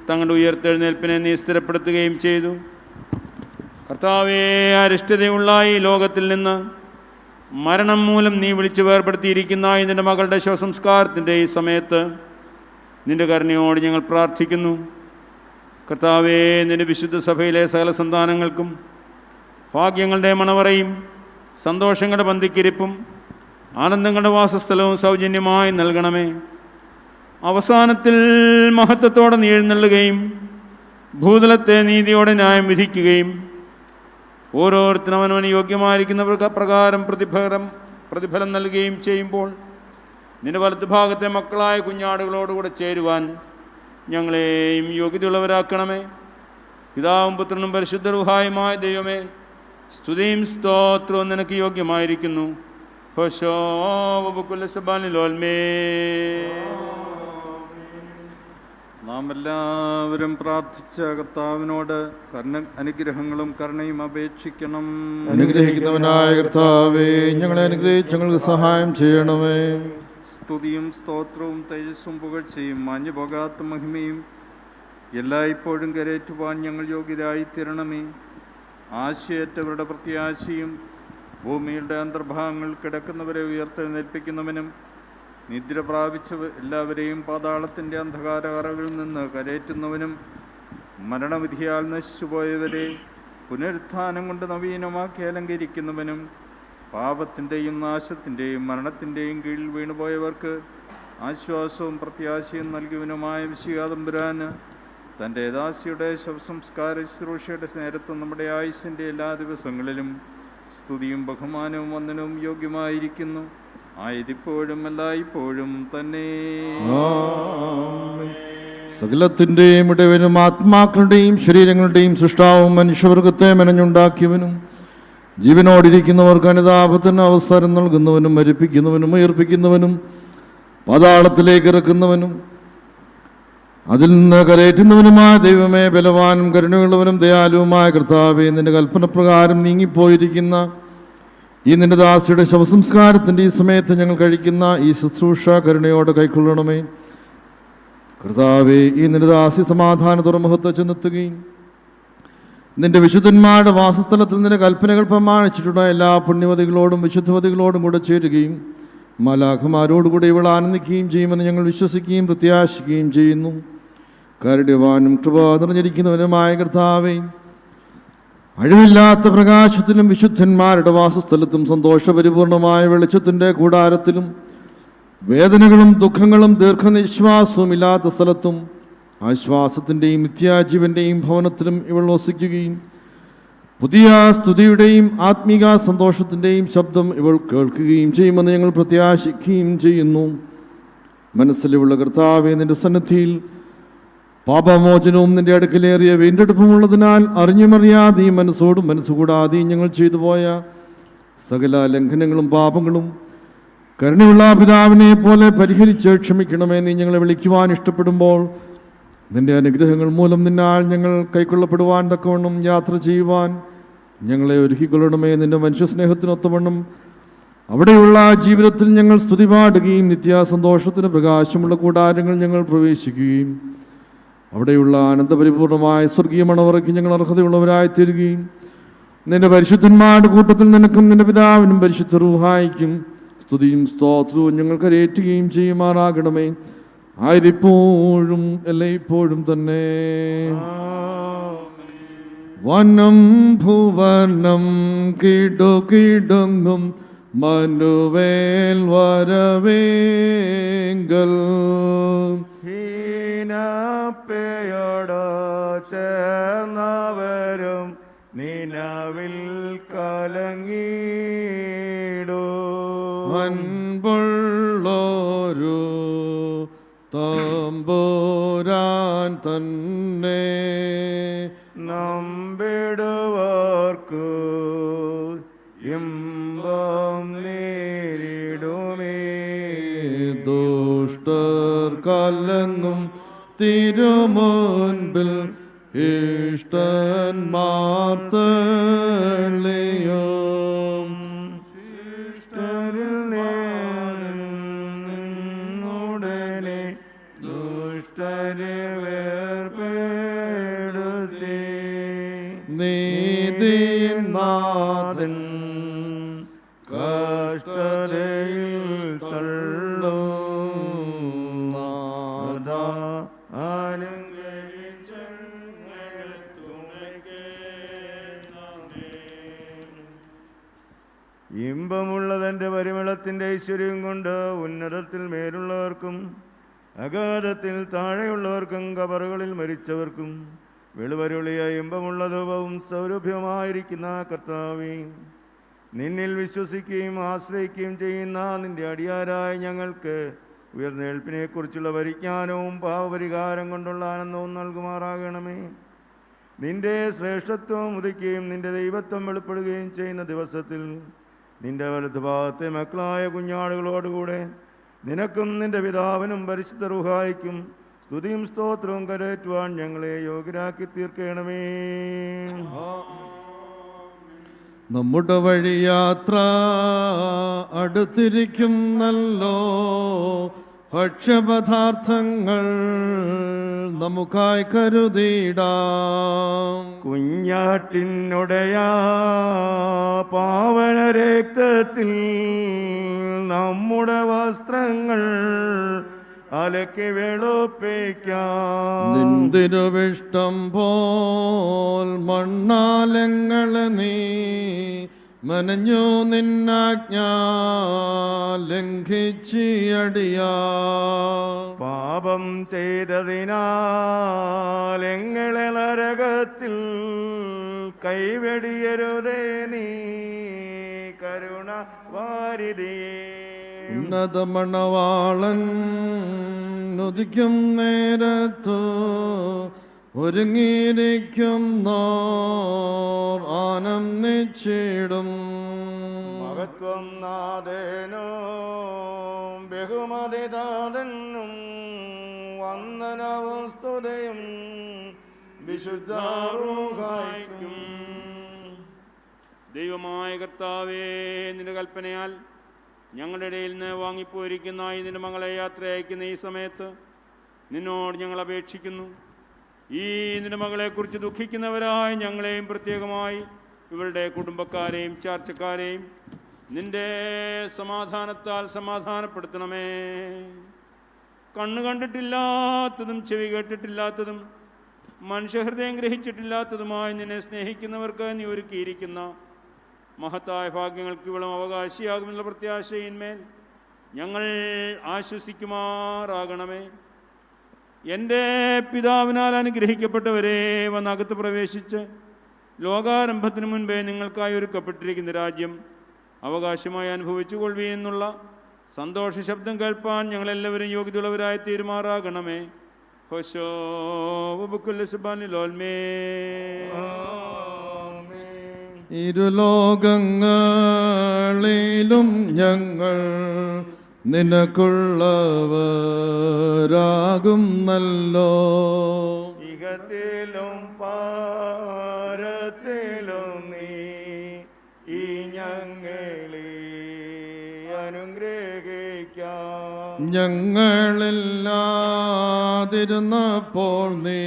തങ്ങളുടെ ഉയർത്തെഴുന്നേൽപ്പിനെ നീ സ്ഥിരപ്പെടുത്തുകയും ചെയ്തു. കർത്താവേ, അരിഷ്ടതയുള്ള ഈ ലോകത്തിൽ നിന്ന് മരണം മൂലം നീ വിളിച്ചു വേർപ്പെടുത്തിയിരിക്കുന്ന നിന്റെ മകളുടെ ശവസംസ്കാരത്തിൻ്റെ ഈ സമയത്ത് നിന്റെ കരുണയോട് ഞങ്ങൾ പ്രാർത്ഥിക്കുന്നു. കർത്താവേ, നിന്റെ വിശുദ്ധ സഭയിലെ സകല സന്താനങ്ങൾക്കും ഭാഗ്യങ്ങളുടെ മണവറയും സന്തോഷങ്ങളുടെ പന്തിക്കിരിപ്പും ആനന്ദങ്ങളുടെ വാസസ്ഥലവും സൗജന്യമായി നൽകണമേ. അവസാനത്തിൽ മഹത്വത്തോടെ നീ എഴുന്നള്ളുകയും ഭൂതലത്തെ നീതിയോടെ ന്യായം വിധിക്കുകയും ഓരോരുത്തരും അവനവന് യോഗ്യമായിരിക്കുന്ന പ്രകാരം പ്രതിഫലം നൽകുകയും ചെയ്യുമ്പോൾ നിന്റെ വലത്തുഭാഗത്തെ മക്കളായ കുഞ്ഞാടുകളോടുകൂടെ ചേരുവാൻ ഞങ്ങളെയും യോഗ്യതയുള്ളവരാക്കണമേ. പിതാവും പുത്രനും പരിശുദ്ധ റൂഹായുമായ ദൈവമേ, സ്തുതിയും സ്തോത്രവും നിനക്ക് യോഗ്യമായിരിക്കുന്നു. നാം എല്ലാവരും പ്രാർത്ഥിച്ച കർത്താവിനോട് അനുഗ്രഹങ്ങളും കരുണയും അപേക്ഷിക്കണം. അനുഗ്രഹിക്കുന്നവനായ കർത്താവേ, ഞങ്ങളെ അനുഗ്രഹിച്ച് ഞങ്ങൾക്ക് സഹായം ചെയ്യണമേ. സ്തുതിയും സ്തോത്രവും തേജസ്സും പുകഴ്ചയും മാഞ്ഞു പോകാത്ത മഹിമയും എല്ലായ്പ്പോഴും കരേറ്റുവാൻ ഞങ്ങൾ യോഗ്യരായി തീരണമേ. ആശയേറ്റവരുടെ പ്രത്യാശയും ഭൂമിയുടെ അന്തർഭാഗങ്ങൾ കിടക്കുന്നവരെ ഉയർത്തെഴുന്നേൽപ്പിക്കുന്നവനും നിദ്ര പ്രാപിച്ച എല്ലാവരെയും പാതാളത്തിൻ്റെ അന്ധകാര അറകളിൽ നിന്ന് കരേറ്റുന്നവനും മരണവിധിയാൽ നശിച്ചുപോയവരെ പുനരുത്ഥാനം കൊണ്ട് നവീനമാക്കി അലങ്കരിക്കുന്നവനും പാപത്തിൻ്റെയും നാശത്തിൻ്റെയും മരണത്തിൻ്റെയും കീഴിൽ വീണുപോയവർക്ക് ആശ്വാസവും പ്രത്യാശയും നൽകിയവനുമായ വിശുദ്ധതമ്പുരാന് തൻ്റെ ദാസിയുടെ ശവസംസ്കാര ശുശ്രൂഷയുടെ നേരത്തും നമ്മുടെ ആയുസ്സിൻ്റെ എല്ലാ ദിവസങ്ങളിലും സ്തുതിയും ബഹുമാനവും വന്ദനവും യോഗ്യമായിരിക്കുന്നു. ആയതിപ്പോഴും എല്ലായ്പ്പോഴും തന്നെ. സകലത്തിൻ്റെയും ഇടവനും ആത്മാക്കളുടെയും ശരീരങ്ങളുടെയും സൃഷ്ടാവും മനുഷ്യവർഗത്തെ മെനഞ്ഞുണ്ടാക്കിയവനും ജീവനോടിരിക്കുന്നവർക്ക് അനുതാപത്തിന് അവസരം നൽകുന്നവനും മരിപ്പിക്കുന്നവനും ഉയർപ്പിക്കുന്നവനും പാതാളത്തിലേക്ക് ഇറക്കുന്നവനും അതിൽ നിന്ന് കരയേറ്റുന്നവനുമായ ദൈവമേ, ബലവാനും കരുണയുള്ളവനും ദയാലുവുമായ കർത്താവേ, നിന്റെ കൽപ്പനപ്രകാരം നീങ്ങിപ്പോയിരിക്കുന്ന ഈ നിന്റെ ദാസിയുടെ ശവസംസ്കാരത്തിൻ്റെ ഈ സമയത്ത് ഞങ്ങൾ കഴിക്കുന്ന ഈ ശുശ്രൂഷ കരുണയോടെ കൈക്കൊള്ളണമേ. കർത്താവേ, ഈ നിന്റെ ദാസി സമാധാനത്തോടെ മുഖത്ത് ചെന്നെത്തുകയും നിന്റെ വിശുദ്ധന്മാരുടെ വാസസ്ഥലത്തിൽ നിന്റെ കൽപ്പനകൾ പ്രമാണിച്ചിട്ടുള്ള എല്ലാ പുണ്യവതികളോടും വിശുദ്ധവതികളോടും കൂടെ ചേരുകയും മാലാഖമാരോടുകൂടി ഇവൾ ആനന്ദിക്കുകയും ചെയ്യുമെന്ന് ഞങ്ങൾ വിശ്വസിക്കുകയും പ്രത്യാശിക്കുകയും ചെയ്യുന്നു. കരുണ്യവാനും കൃപ നിറഞ്ഞിരിക്കുന്നവനുമായ കർത്താവേ, അഴിവില്ലാത്ത പ്രകാശത്തിലും വിശുദ്ധന്മാരുടെ വാസസ്ഥലത്തും സന്തോഷപരിപൂർണമായ വെളിച്ചത്തിൻ്റെ കൂടാരത്തിലും വേദനകളും ദുഃഖങ്ങളും ദീർഘനിശ്വാസവും ഇല്ലാത്ത സ്ഥലത്തും ആശ്വാസത്തിൻ്റെയും നിത്യാജീവൻ്റെയും ഭവനത്തിലും ഇവൾ വസിക്കുകയും പുതിയ സ്തുതിയുടെയും ആത്മീക സന്തോഷത്തിൻ്റെയും ശബ്ദം ഇവൾ കേൾക്കുകയും ചെയ്യുമെന്ന് ഞങ്ങൾ പ്രത്യാശിക്കുകയും ചെയ്യുന്നു. മനസ്സിലുള്ള കർത്താവേ, നിന്റെ സന്നിധിയിൽ പാപമോചനവും നിന്റെ അടുക്കലേറിയ വീണ്ടെടുപ്പുമുള്ളതിനാൽ അറിഞ്ഞുമറിയാതെയും മനസ്സോടും മനസ്സുകൂടാതെയും ഞങ്ങൾ ചെയ്തു പോയ സകല ലംഘനങ്ങളും പാപങ്ങളും കരുണയുള്ള പിതാവിനെ പോലെ പരിഹരിച്ച് ക്ഷമിക്കണമേ. നീ ഞങ്ങളെ വിളിക്കുവാൻ ഇഷ്ടപ്പെടുമ്പോൾ നിന്റെ അനുഗ്രഹങ്ങൾ മൂലം നിന്നാൽ ഞങ്ങൾ കൈക്കൊള്ളപ്പെടുവാൻ തക്കവണ്ണം യാത്ര ചെയ്യുവാൻ ഞങ്ങളെ ഒരുക്കിക്കൊള്ളണമേ. നിന്റെ മനുഷ്യസ്നേഹത്തിനൊത്തവണ്ണം അവിടെയുള്ള ജീവിതത്തിൽ ഞങ്ങൾ സ്തുതി പാടുകയും നിത്യാസന്തോഷത്തിന് പ്രകാശമുള്ള കൂടാരങ്ങൾ ഞങ്ങൾ പ്രവേശിക്കുകയും അവിടെയുള്ള ആനന്ദപരിപൂർണമായ സ്വർഗീയ മണവറയ്ക്ക് ഞങ്ങൾ അർഹതയുള്ളവരായി തീരുകയും നിന്റെ പരിശുദ്ധന്മാരുടെ കൂട്ടത്തിൽ നിനക്കും നിന്റെ പിതാവിനും പരിശുദ്ധ റൂഹായിക്കും സ്തുതിയും സ്തോത്രവും ഞങ്ങൾ കരയേറ്റുകയും ചെയ്യുമാറാകണമേ. ആയതിപ്പോഴും എല്ലായ്പ്പോഴും തന്നെ. വനം ഭുവനം കിടുകിടുങ്ങും മനുവേൽ വരവേങ്കൽ ഹീനപ്പയോടോ ചേർന്നവരും നിലവിൽ കലങ്ങിടോ. അൻപുള്ളോരു തമ്പുരാൻ തന്നെ നമ്പിടുവാർക്കു ഇമ്പം നേരിടുമേ. ദുഷ്ടർ കലങ്ങും തിരുമുൻപിൽ ഇഷ്ടന്മാർ തള്ളിയും ശിഷ്ടരിൽ നിന്നുടനെ ദുഷ്ടരെ വേർപെടുത്തി. നീതിൻ നാഥൻ കഷ്ടതയിൽ തള്ളും ഇമ്പമുള്ളതെൻ്റെ പരിമളത്തിൻ്റെ ഐശ്വര്യം കൊണ്ട് ഉന്നതത്തിൽ മേലുള്ളവർക്കും അഗാധത്തിൽ താഴെയുള്ളവർക്കും കബറുകളിൽ മരിച്ചവർക്കും വെളുവരുളിയ ഇമ്പമുള്ള ധൂപവും സൗരഭ്യമായിരിക്കുന്ന കർത്താവേ, നിന്നിൽ വിശ്വസിക്കുകയും ആശ്രയിക്കുകയും ചെയ്യുന്ന നിന്റെ അടിയാരായ ഞങ്ങൾക്ക് ഉയർന്നേൽപ്പിനെക്കുറിച്ചുള്ള പരിജ്ഞാനവും പാവപരിഹാരം കൊണ്ടുള്ള ആനന്ദവും നൽകുമാറാകണമേ. നിന്റെ ശ്രേഷ്ഠത്വം ഉദിക്കുകയും നിന്റെ ദൈവത്വം വെളിപ്പെടുകയും ചെയ്യുന്ന ദിവസത്തിൽ നിന്റെ വലതുഭാഗത്തെ മക്കളായ കുഞ്ഞാടുകളോടുകൂടെ നിനക്കും നിന്റെ പിതാവിനും പരിശുദ്ധ റൂഹായിക്കും സ്തുതിയും സ്തോത്രവും കരേറ്റുവാൻ ഞങ്ങളെ യോഗ്യരാക്കി തീർക്കണമേ. നമ്മുടെ വഴിയാത്ര അടുത്തിരിക്കും നല്ലോ. ഭക്ഷ്യപദാർത്ഥങ്ങൾ നമുക്കായി കരുതിയിടാം. കുഞ്ഞാട്ടിനുടയ പാവനരക്തത്തിൽ നമ്മുടെ വസ്ത്രങ്ങൾ അലക്കി വെളുപ്പിക്കാം. നിന്തിരുവിഷ്ടം പോൽ മണ്ണാലങ്ങളെ നീ മനഞ്ഞു നിന്നാജ്ഞ ലംഘിച്ചിയടിയാ. പാപം ചെയ്തതിനാൽ എങ്ങളെ നരകത്തിൽ കൈവെടിയരുതേ നീ കരുണ വാരിതിയേ. ഉന്നതമണവാളൻ ഉദിക്കും നേരത്തു ഒരുങ്ങിയിരിക്കും ആനന്ദിച്ചിടും. മഹത്വം നാഥനും ബഹുമതിദാതനും വന്ദനവും സ്തുതിയും വിശുദ്ധ റൂഹായിക്കും. ദൈവമായ കർത്താവേ, നിന്റെ കൽപ്പനയാൽ ഞങ്ങളുടെ ഇടയിൽ നിന്ന് വാങ്ങിപ്പോയിരിക്കുന്ന ഇതിൻ്റെ മകളെ യാത്ര അയക്കുന്ന ഈ സമയത്ത് നിന്നോട് ഞങ്ങൾ അപേക്ഷിക്കുന്നു. ഈ നിന്റെ മകളെക്കുറിച്ച് ദുഃഖിക്കുന്നവരായി ഞങ്ങളെയും പ്രത്യേകമായി ഇവളുടെ കുടുംബക്കാരെയും ചാർച്ചക്കാരെയും നിന്റെ സമാധാനത്താൽ സമാധാനപ്പെടുത്തണമേ. കണ്ണു കണ്ടിട്ടില്ലാത്തതും ചെവി കേട്ടിട്ടില്ലാത്തതും മനുഷ്യഹൃദയം ഗ്രഹിച്ചിട്ടില്ലാത്തതുമായി നിന്നെ സ്നേഹിക്കുന്നവർക്ക് നീ ഒരുക്കിയിരിക്കുന്ന മഹത്തായ ഭാഗ്യങ്ങൾക്ക് ഇവളും അവകാശിയാകുമെന്നുള്ള പ്രത്യാശയിന്മേൽ ഞങ്ങൾ ആശ്വസിക്കുമാറാകണമേ. എൻ്റെ പിതാവിനാൽ അനുഗ്രഹിക്കപ്പെട്ടവരെ വന്നകത്ത് പ്രവേശിച്ച് ലോകാരംഭത്തിന് മുൻപേ നിങ്ങൾക്കായി ഒരുക്കപ്പെട്ടിരിക്കുന്ന രാജ്യം അവകാശമായി അനുഭവിച്ചു കൊള്ളുവീൻ എന്നുള്ള സന്തോഷ ശബ്ദം കേൾപ്പാൻ ഞങ്ങളെല്ലാവരും യോഗ്യതയുള്ളവരായി തീരുമാറാകണമേ. ഹോശോ ബുക്കുല്ലസുബാനിലോൽമേ. ഇരുലോകങ്ങളിലും ഞങ്ങൾ നിനക്കുള്ളവരാകുന്നല്ലോ. ഇഹത്തിലും പാരത്തിലും നീ ഈ ഞങ്ങളെ അനുഗ്രഹിക്കാം. ഞങ്ങളില്ലാതിരുന്നപ്പോൾ നീ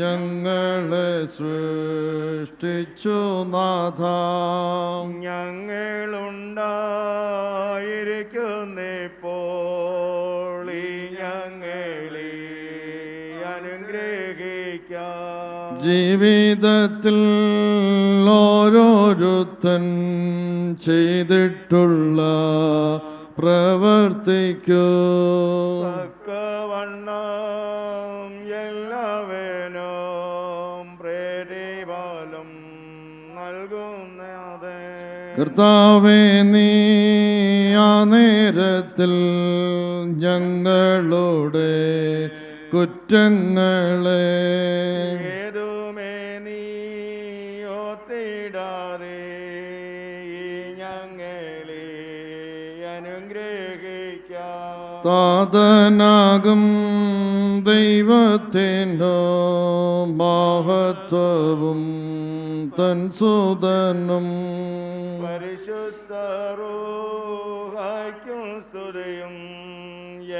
ഞങ്ങളെ സൃഷ്ടിച്ചു നാഥ. ഞങ്ങളുണ്ടായിരിക്കുന്നിപ്പോൾ ഈ ഞങ്ങളെ അനുഗ്രഹിക്കാം. ജീവിതത്തിൽ ഓരോരുത്തൻ ചെയ്തിട്ടുള്ള പ്രവർത്തിക്കൂ തക്കവണ്ണം എല്ലാവനും പ്രതിഫലം നൽകുന്നതേ. കർത്താവേ, നീ ആ നേരത്തിൽ ഞങ്ങളുടെ കുറ്റങ്ങളെ ഏതുമേ നീ ഓർത്തിടാതെ ഈ ഞങ്ങളെ അനുഗ്രഹിക്കാം. താതനാകും ദൈവത്തിൻ്റെ മഹത്വവും തൻ സുതനും പരിശുദ്ധ റൂഹായ്ക്കും സ്തുതിയും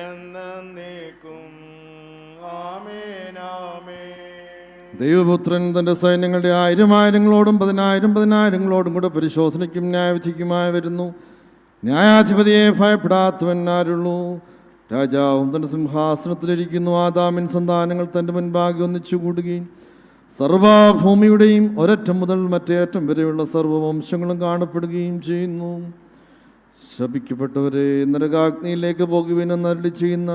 എന്നേക്കും. ആമേൻ ആമേൻ. ദൈവപുത്രൻ തൻ്റെ സൈന്യങ്ങളുടെ 1000,000 10,000 കൂടെ പരിശോധനയ്ക്കും ന്യായവിധിക്കുമായി വരുന്നു. ന്യായാധിപതിയെ ഭയപ്പെടാത്തവൻ ആരുള്ളൂ? രാജാവും തൻ്റെ സിംഹാസനത്തിലിരിക്കുന്നു. ആദാമിൻ സന്താനങ്ങൾ തൻ്റെ മുൻപാകെ ഒന്നിച്ചു കൂടുകയും സർവഭൂമിയുടെയും ഒരറ്റം മുതൽ മറ്റേ അറ്റം വരെയുള്ള സർവവംശങ്ങളും കാണപ്പെടുകയും ചെയ്യുന്നു. ശപിക്കപ്പെട്ടവരെ നരകാഗ്നിയിലേക്ക് പോകുവിനെന്ന് അരുളി ചെയ്യുന്ന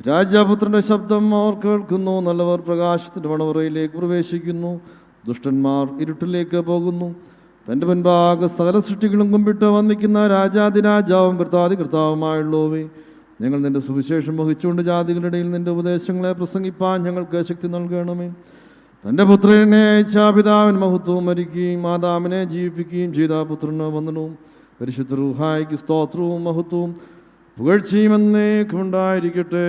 രാജാപുത്രൻ്റെ ശബ്ദം അവർ കേൾക്കുന്നു. നല്ലവർ പ്രകാശത്തിൻ്റെ മണവറയിലേക്ക് പ്രവേശിക്കുന്നു, ദുഷ്ടന്മാർ ഇരുട്ടിലേക്ക് പോകുന്നു. തൻ്റെ മുൻപാകെ സകല സൃഷ്ടികളും കുമ്പിട്ട് വന്നിക്കുന്ന രാജാതിരാജാവും കർത്താവുമായുള്ളവേ, ഞങ്ങൾ നിൻ്റെ സുവിശേഷം വഹിച്ചുകൊണ്ട് ജാതികളുടെ ഇടയിൽ നിൻ്റെ ഉപദേശങ്ങളെ പ്രസംഗിപ്പാൻ ഞങ്ങൾക്ക് ശക്തി നൽകണമേ. തൻ്റെ പുത്രനെ അയച്ച പിതാവിൻ മഹത്വവും മരിക്കുകയും ആദാമിനെ ജീവിപ്പിക്കുകയും ചെയ്ത പുത്രന് വന്ദനവും പരിശുദ്ധ റൂഹായിക്ക് സ്തോത്രവും മഹത്വവും പുകഴ്ചയും എന്നേക്കുമുണ്ടായിരിക്കട്ടെ.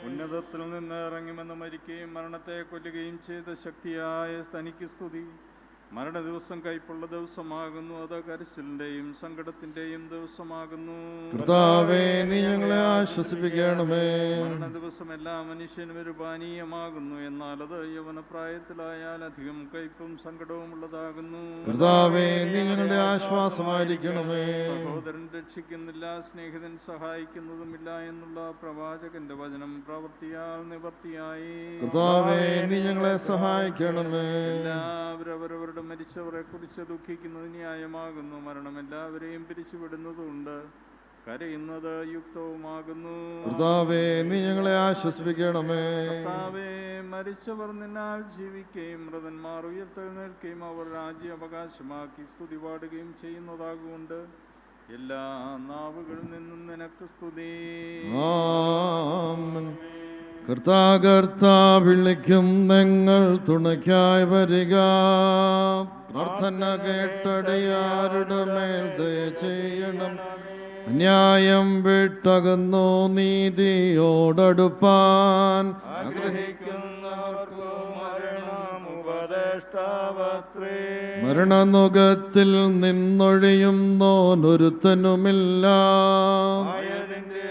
ഉന്നതത്തിൽ നിന്ന് ഇറങ്ങിമെന്ന് മരിക്കുകയും മരണത്തെ കൊല്ലുകയും ചെയ്ത ശക്തിയായ തനിക്ക് സ്തുതി. മരണ ദിവസം കൈപ്പുള്ള ദിവസമാകുന്നു, അത് കരച്ചിലിൻ്റെയും സങ്കടത്തിൻ്റെയും ദിവസമാകുന്നു. കർത്താവേ, നീ ഞങ്ങളെ ആശ്വസിപ്പിക്കണമേ. മരണ ദിവസം എല്ലാ മനുഷ്യനും ഒരു പാനീയമാകുന്നു, എന്നാൽ അത് യൗവനപ്രായത്തിലായാൽ അധികം കയ്പും സങ്കടവും ഉള്ളതാകുന്നു. കർത്താവേ, നീ ഞങ്ങളുടെ ആശ്വാസമായിരിക്കണമേ. സഹോദരൻ രക്ഷിക്കുന്നില്ല, സ്നേഹിതൻ സഹായിക്കുന്നതുമില്ല എന്നുള്ള പ്രവാചകന്റെ വചനം പ്രവൃത്തിയാൽ നിവർത്തിയായി. കർത്താവേ, നീ ഞങ്ങളെ സഹായിക്കണമേ. എല്ലാവരും അവരവരുടെ മരിച്ചവരെ കുറിച്ച് ദുഃഖിക്കുന്നത് ന്യായമാകുന്നു. മരണം എല്ലാവരെയും പിരിച്ചുവിടുന്നതുണ്ട്, കരയുന്നത് യുക്തവുമാകുന്നു. കർത്താവേ, നീ ഞങ്ങളെ ആശ്വസിപ്പിക്കണമേ. കർത്താവേ, മരിച്ചവർ നിന്നാൽ ജീവിക്കുകയും മൃതന്മാർ ഉയർത്തെഴുന്നേൽക്കുകയും അവർ രാജ്യാവകാശമാക്കി സ്തുതി പാടുകയും ചെയ്യുന്നതാകൊണ്ട് എല്ലാ നാവുകളിൽ നിന്നും നിനക്ക് സ്തുതി. ആമേൻ. കർത്താ വിളിക്കും, നിങ്ങൾ തുണയ്ക്കായി വരിക. പ്രാർത്ഥന കേട്ടടിയാരുടെ മേൽ ദയ ചെയ്യണം. അന്യായം വിട്ടകന്നു നീതിയോടടുപ്പാൻ ആഗ്രഹിക്കുന്നവർക്കു മരണമുപദേഷ്ടാവത്രേ. മരണനുഖത്തിൽ നിന്നൊഴിയുന്നോനൊരുത്തനുമില്ല. ആയതിന്റെ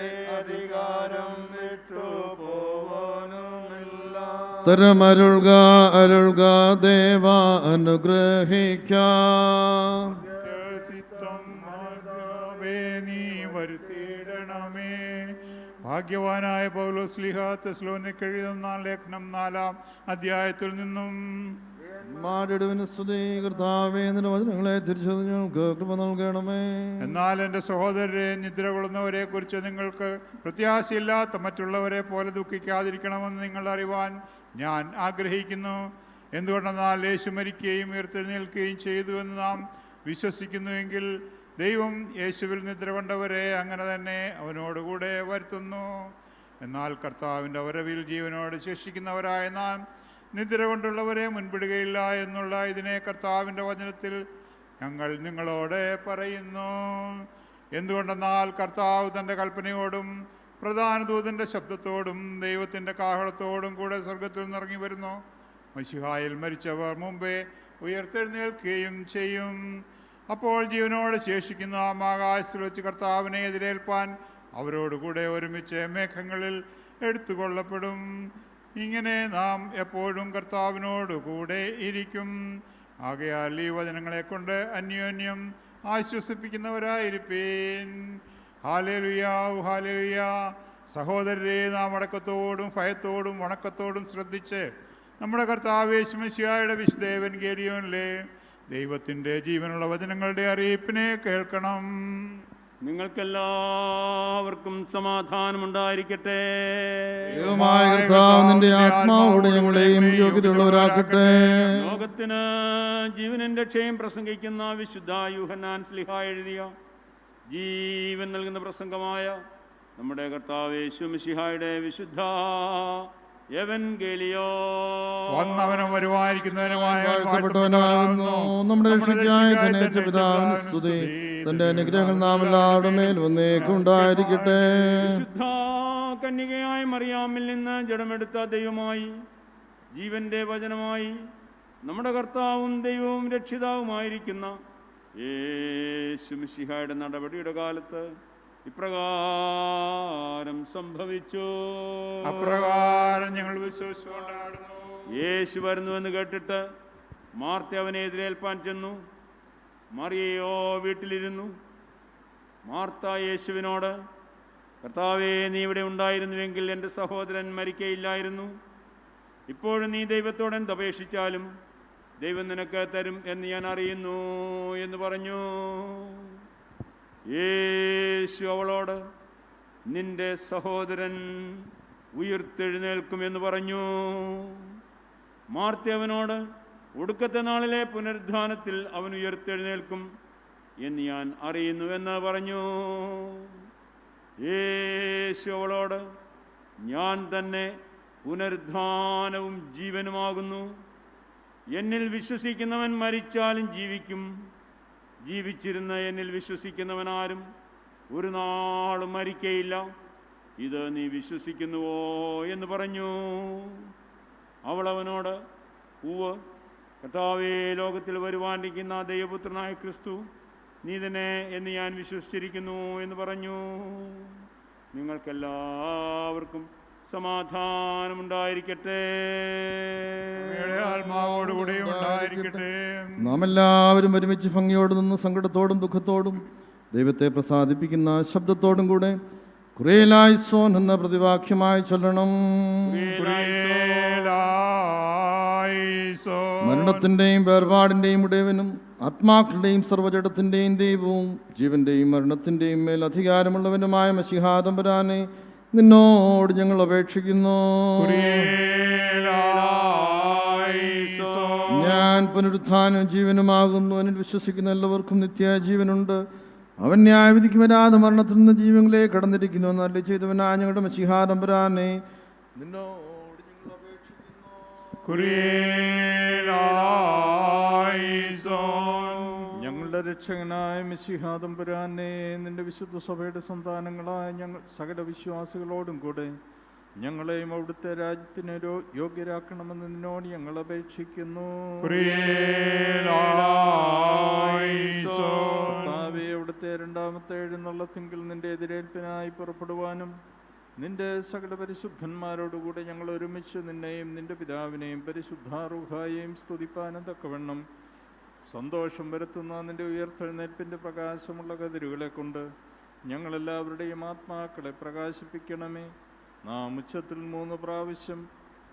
ഉത്തരമരുൾക അരുൾക ദേവ അനുഗ്രഹിക്കാം. ചിത്തം മാതാവേ നീ വരുത്തിയിടണമേ. ഭാഗ്യവാനായ പൗലോസ് ശ്ലീഹ തെസ്സലോനിക്കർ എഴുതുന്ന ലേഖനം 4-ാം അധ്യായത്തിൽ നിന്നും മാടിടുവിന് സ്തുതി. കർത്താവേ, നിന്റെ വചനങ്ങളെ തിരിച്ചത് ഞങ്ങൾക്ക് കൃപ നൽകണമേ. എന്നാൽ എൻ്റെ സഹോദരരെ, നിദ്ര കൊള്ളുന്നവരെ കുറിച്ച് നിങ്ങൾക്ക് പ്രത്യാശയില്ലാത്ത മറ്റുള്ളവരെ പോലെ ദുഃഖിക്കാതിരിക്കണമെന്ന് നിങ്ങൾ അറിവാൻ ഞാൻ ആഗ്രഹിക്കുന്നു. എന്തുകൊണ്ടെന്നാൽ യേശു മരിക്കുകയും ഉയർത്തെഴുന്നേൽക്കുകയും ചെയ്തു എന്ന് നാം വിശ്വസിക്കുന്നുവെങ്കിൽ ദൈവം യേശുവിൽ നിദ്ര കൊണ്ടവരെ അങ്ങനെ തന്നെ അവനോടുകൂടെ വരുത്തുന്നു. എന്നാൽ കർത്താവിൻ്റെ വരവിൽ ജീവനോട് ശേഷിക്കുന്നവരായ നാം നിദ്ര കൊണ്ടുള്ളവരെ മുൻപിടുകയില്ല എന്നുള്ള ഇതിനെ കർത്താവിൻ്റെ വചനത്തിൽ ഞങ്ങൾ നിങ്ങളോട് പറയുന്നു. എന്തുകൊണ്ടെന്നാൽ കർത്താവ് തൻ്റെ കൽപ്പനയോടും പ്രധാന ദൂതൻ്റെ ശബ്ദത്തോടും ദൈവത്തിൻ്റെ കാഹളത്തോടും കൂടെ സ്വർഗത്തിൽ നിന്നിറങ്ങി വരുന്നു. മശിഹായിൽ മരിച്ചവർ മുമ്പേ ഉയർത്തെഴുന്നേൽക്കുകയും ചെയ്യും. അപ്പോൾ ജീവനോട് ശേഷിക്കുന്ന ആകാശത്തിൽ വെച്ച് കർത്താവിനെ എതിരേൽപ്പാൻ അവരോടുകൂടെ ഒരുമിച്ച് മേഘങ്ങളിൽ എടുത്തുകൊള്ളപ്പെടും. ഇങ്ങനെ നാം എപ്പോഴും കർത്താവിനോട് കൂടെ ഇരിക്കും. ആകയാൽ ഈ വചനങ്ങളെ കൊണ്ട് അന്യോന്യം ആശ്വസിപ്പിക്കുന്നവരായിരിപ്പീൻ. Hallelujah, hallelujah. സഹോദരരെ, നാം അടക്കത്തോടും ഭയത്തോടും വണക്കത്തോടും ശ്രദ്ധിച്ച് നമ്മുടെ കർത്താവ് യേശു മിശിഹായുടെ വിശുദ്ധ എവൻഗേലിയോനിലെ ദൈവത്തിൻ്റെ ജീവനുള്ള വചനങ്ങളുടെ അറിയിപ്പിനെ കേൾക്കണം. നിങ്ങൾക്കെല്ലാവർക്കും സമാധാനമുണ്ടായിരിക്കട്ടെ. ദൈവമായ കർത്താവ് നിന്റെ ആത്മാവോട് ഞങ്ങളെയും യോഗ്യതയുള്ളവരാക്കട്ടെ. ലോകത്തിന് ജീവനും രക്ഷയും പ്രസംഗിക്കുന്ന വിശുദ്ധ യോഹന്നാൻ ശ്ലീഹ എഴുതിയ ജീവൻ നൽകുന്ന പ്രസംഗമായ നമ്മുടെ കർത്താവ് യേശു മിശിഹായുടെ വിശുദ്ധ വന്നവനും വരുവാനിരിക്കുന്നവനുമായ നമ്മുടെ രക്ഷയ്ക്കായി ജനിച്ച പിതാവിന് സ്തുതി. തന്റെ അനുഗ്രഹങ്ങൾ നാം എല്ലാവരുടെ മേൽ വന്നേക്കും ഉണ്ടായിരിക്കട്ടെ. വിശുദ്ധ കന്യകയായ മറിയാമിൽ നിന്ന് ജഡമെടുത്ത ദൈവമായി ജീവന്റെ വചനമായി നമ്മുടെ കർത്താവും ദൈവവും രക്ഷിതാവുമായിരിക്കുന്ന യേശു മിശിഹായുടെ നടപടിയുടെ കാലത്ത് ഇപ്രകാരം സംഭവിച്ചു. അപ്രകാരം ഞങ്ങൾ വിശ്വസിച്ചുകൊണ്ടാടുന്നു. യേശു വരുന്നുവെന്ന് കേട്ടിട്ട് മാർത്ത അവനെ എതിരേൽപ്പാൻ ചെന്നു. മറിയയോ വീട്ടിലിരുന്നു. മാർത്ത യേശുവിനോട്, കർത്താവേ, നീ ഇവിടെ ഉണ്ടായിരുന്നുവെങ്കിൽ എൻ്റെ സഹോദരൻ മരിക്കയില്ലായിരുന്നു. ഇപ്പോഴും നീ ദൈവത്തോട് എന്തപേക്ഷിച്ചാലും ദൈവം നിനക്ക് തരും എന്ന് ഞാൻ അറിയുന്നു എന്ന് പറഞ്ഞു. യേശു അവളോട്, നിന്റെ സഹോദരൻ ഉയർത്തെഴുന്നേൽക്കുമെന്ന് പറഞ്ഞു. മാർത്ത അവനോട്, ഒടുക്കത്തെ നാളിലെ പുനരുദ്ധാനത്തിൽ അവൻ ഉയർത്തെഴുന്നേൽക്കും എന്ന് ഞാൻ അറിയുന്നുവെന്ന് പറഞ്ഞു. യേശു അവളോട്, ഞാൻ തന്നെ പുനരുദ്ധാനവും ജീവനുമാകുന്നു. എന്നിൽ വിശ്വസിക്കുന്നവൻ മരിച്ചാലും ജീവിക്കും. ജീവിച്ചിരുന്ന എന്നിൽ വിശ്വസിക്കുന്നവനാരും ഒരു നാളും മരിക്കയില്ല. ഇത് നീ വിശ്വസിക്കുന്നുവോ എന്ന് പറഞ്ഞു. അവൾ അവനോട്, ഉവ്വ് കർത്താവേ, ലോകത്തിൽ വരുവാനിരിക്കുന്ന ദൈവപുത്രനായ ക്രിസ്തു നീ തന്നെ എന്ന് ഞാൻ വിശ്വസിച്ചിരിക്കുന്നു എന്ന് പറഞ്ഞു. നിങ്ങൾക്കെല്ലാവർക്കും സമാധാനമുണ്ടായിരിക്കട്ടെ. ആത്മാവോടുകൂടി ഉണ്ടായിരിക്കട്ടെ. നാം എല്ലാവരും ഒരുമിച്ച് ഭംഗിയോട് നിന്ന് സങ്കടത്തോടും ദുഃഖത്തോടും ദൈവത്തെ പ്രസാദിപ്പിക്കുന്ന ശബ്ദത്തോടും കൂടെ കുറേലായിസോൻ എന്ന പ്രതിവാക്യമായി ചൊല്ലണം. മരണത്തിൻ്റെയും വേർപാടിൻ്റെയും ഉടയവനും ആത്മാക്കളുടെയും സർവ്വജടത്തിൻ്റെയും ദൈവവും ജീവന്റെയും മരണത്തിൻ്റെയും മേൽ അധികാരമുള്ളവനുമായ മശിഹാ തമ്പുരാനെ നിന്നോട് ഞങ്ങൾ അപേക്ഷിക്കുന്നു. ഞാൻ പുനരുത്ഥാനവും ജീവനുമാകുന്നു. എന്നിൽ വിശ്വസിക്കുന്ന എല്ലാവർക്കും നിത്യജീവനുണ്ട്. അവൻ ന്യായവിധിക്ക് വരാതെ മരണത്തിൽ നിന്ന് ജീവങ്ങളെ കടന്നിരിക്കുന്നു എന്നല്ല ചെയ്തവനായ ഞങ്ങളുടെ മശിഹാ തമ്പുരാനെ നിന്നോട് ഞങ്ങൾ അപേക്ഷിക്കുന്നു. ഞങ്ങളുടെ രക്ഷകനായ മിശിഹാ തമ്പുരാനെ, നിന്റെ വിശുദ്ധ സഭയുടെ സന്താനങ്ങളായ ഞങ്ങൾ സകല വിശ്വാസികളോടും കൂടെ ഞങ്ങളെയും അവിടുത്തെ രാജ്യത്തിന് യോഗ്യരാക്കണമെന്ന് നിന്നോട് ഞങ്ങൾ അപേക്ഷിക്കുന്നു. കർത്താവേ, അവിടുത്തെ രണ്ടാമത്തെ എഴുന്നള്ളത്തിങ്കിൽ നിന്റെ എതിരേൽപ്പിനായി പുറപ്പെടുവാനും നിന്റെ സകല പരിശുദ്ധന്മാരോടുകൂടെ ഞങ്ങൾ ഒരുമിച്ച് നിന്നെയും നിന്റെ പിതാവിനെയും പരിശുദ്ധാറുഹായെയും സ്തുതിപ്പാനും തക്കവണ്ണം സന്തോഷം വരുത്തുന്ന നിന്റെ ഉയർത്തെഴുന്നേൽപ്പിൻ്റെ പ്രകാശമുള്ള കതിരുകളെ കൊണ്ട് ഞങ്ങളെല്ലാവരുടെയും ആത്മാക്കളെ പ്രകാശിപ്പിക്കണമേ. നാം ഉച്ചത്തിൽ 3 പ്രാവശ്യം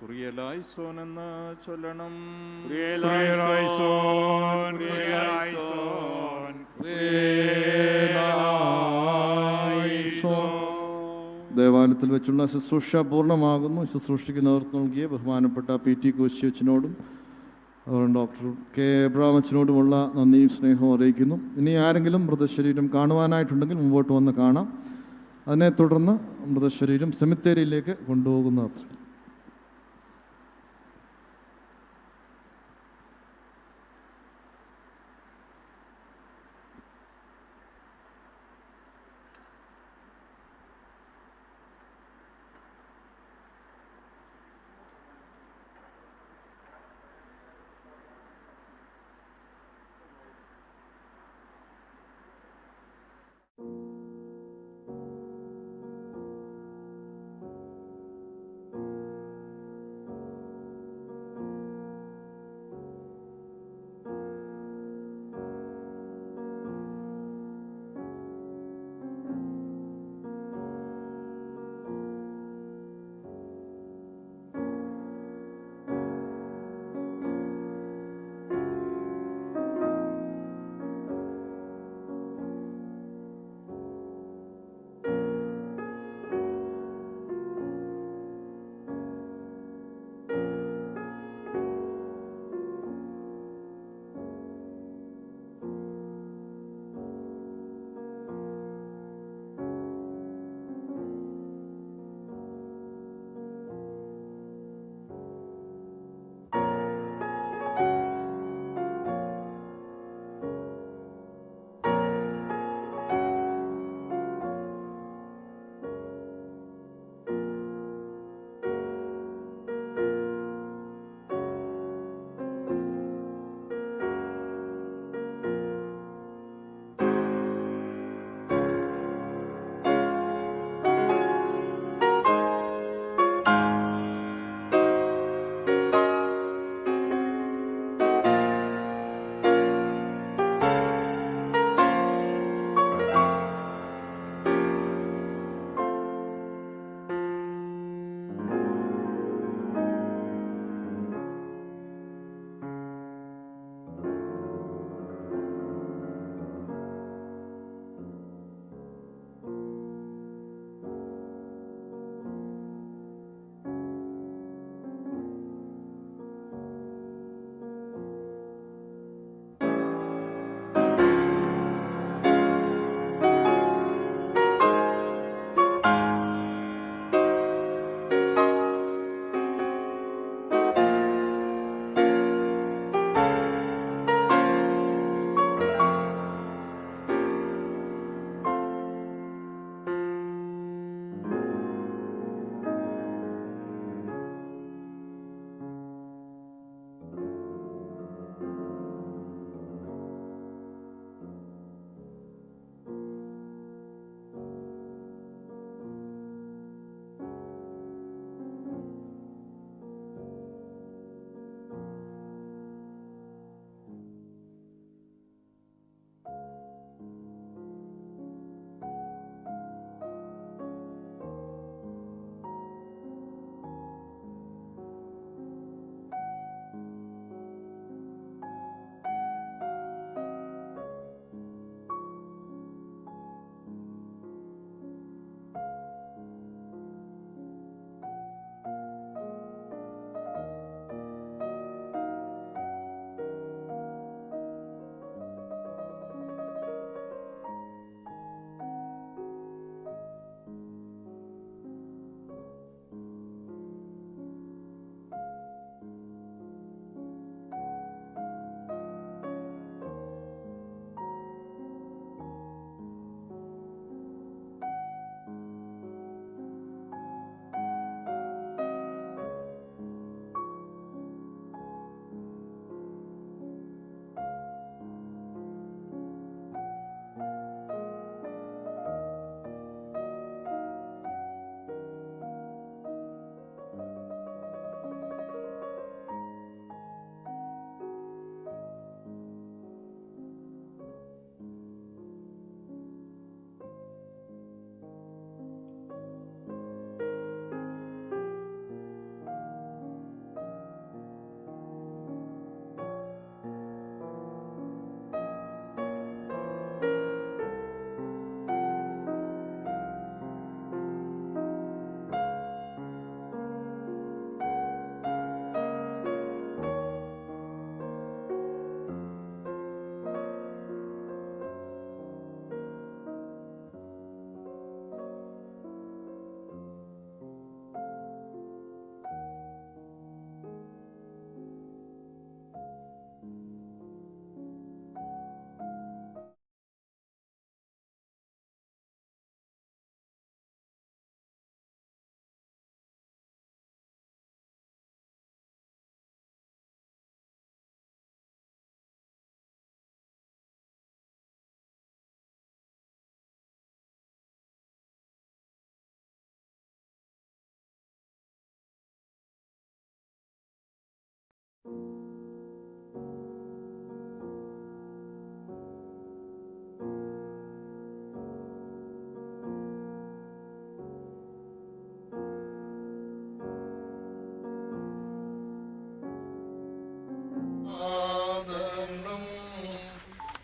കുറിയലായിസോൻ എന്ന് ചൊല്ലണം. കുറിയലായിസോൻ, കുറിയലായിസോൻ, കുറിയലായിസോൻ. ദേവാലയത്തിൽ വെച്ചുള്ള ശുശ്രൂഷ പൂർണ്ണമാകുന്നു. ശുശ്രൂഷയ്ക്ക് നേതൃത്വം നൽകിയ ബഹുമാനപ്പെട്ട PT കോശിയച്ചനോടും ഡോക്ടർ കെ എബ്രാമച്ചനോടുമുള്ള നന്ദിയും സ്നേഹവും അറിയിക്കുന്നു. ഇനി ആരെങ്കിലും മൃതശരീരം കാണുവാനായിട്ടുണ്ടെങ്കിൽ മുമ്പോട്ട് വന്ന് കാണാം. അതിനെ തുടർന്ന് മൃതശരീരം സെമിത്തേരിയിലേക്ക് കൊണ്ടുപോകുന്നത്ര.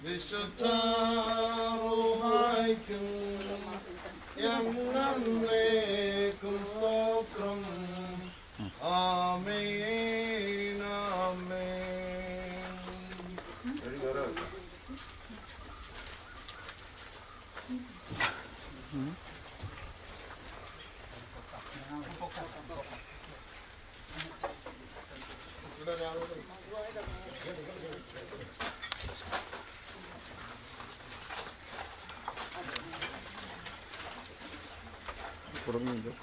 വിശുദ്ധ റൂഹായ്ക്കും എന്നേക്കും സ്തോത്രം. ആമേൻ ആമേൻ. തുടങ്ങിയില്ല.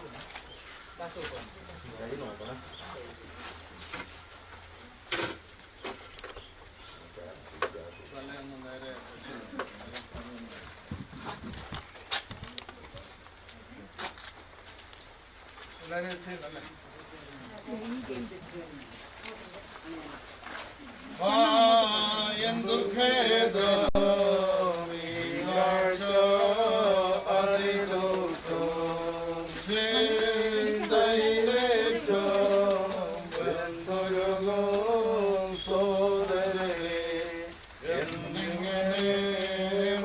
എന്തു ഖേദം വീഴ്ച അതിദുഃഖം ചിന്തയിലേറ്റം വെന്തൊരുകും സോദരരെ എന്നിങ്ങനെ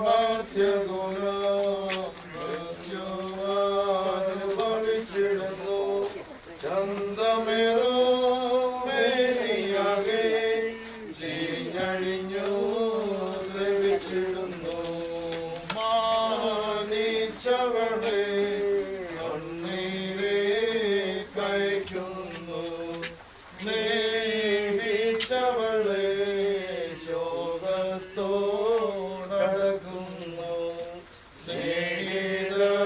മധ്യഗുണഭവിച്ചിടുന്നു ചന്തമേറും മേനിയാകെ ചീഞ്ഞഴിഞ്ഞു ദ്രവിച്ചിടുന്നു മാനിച്ചവളെ കണ്ണീരെ കയക്കുന്നു സ്നേഹിച്ചവളെ ശോകത്തോടക്കുന്നു സ്നേഹിതർ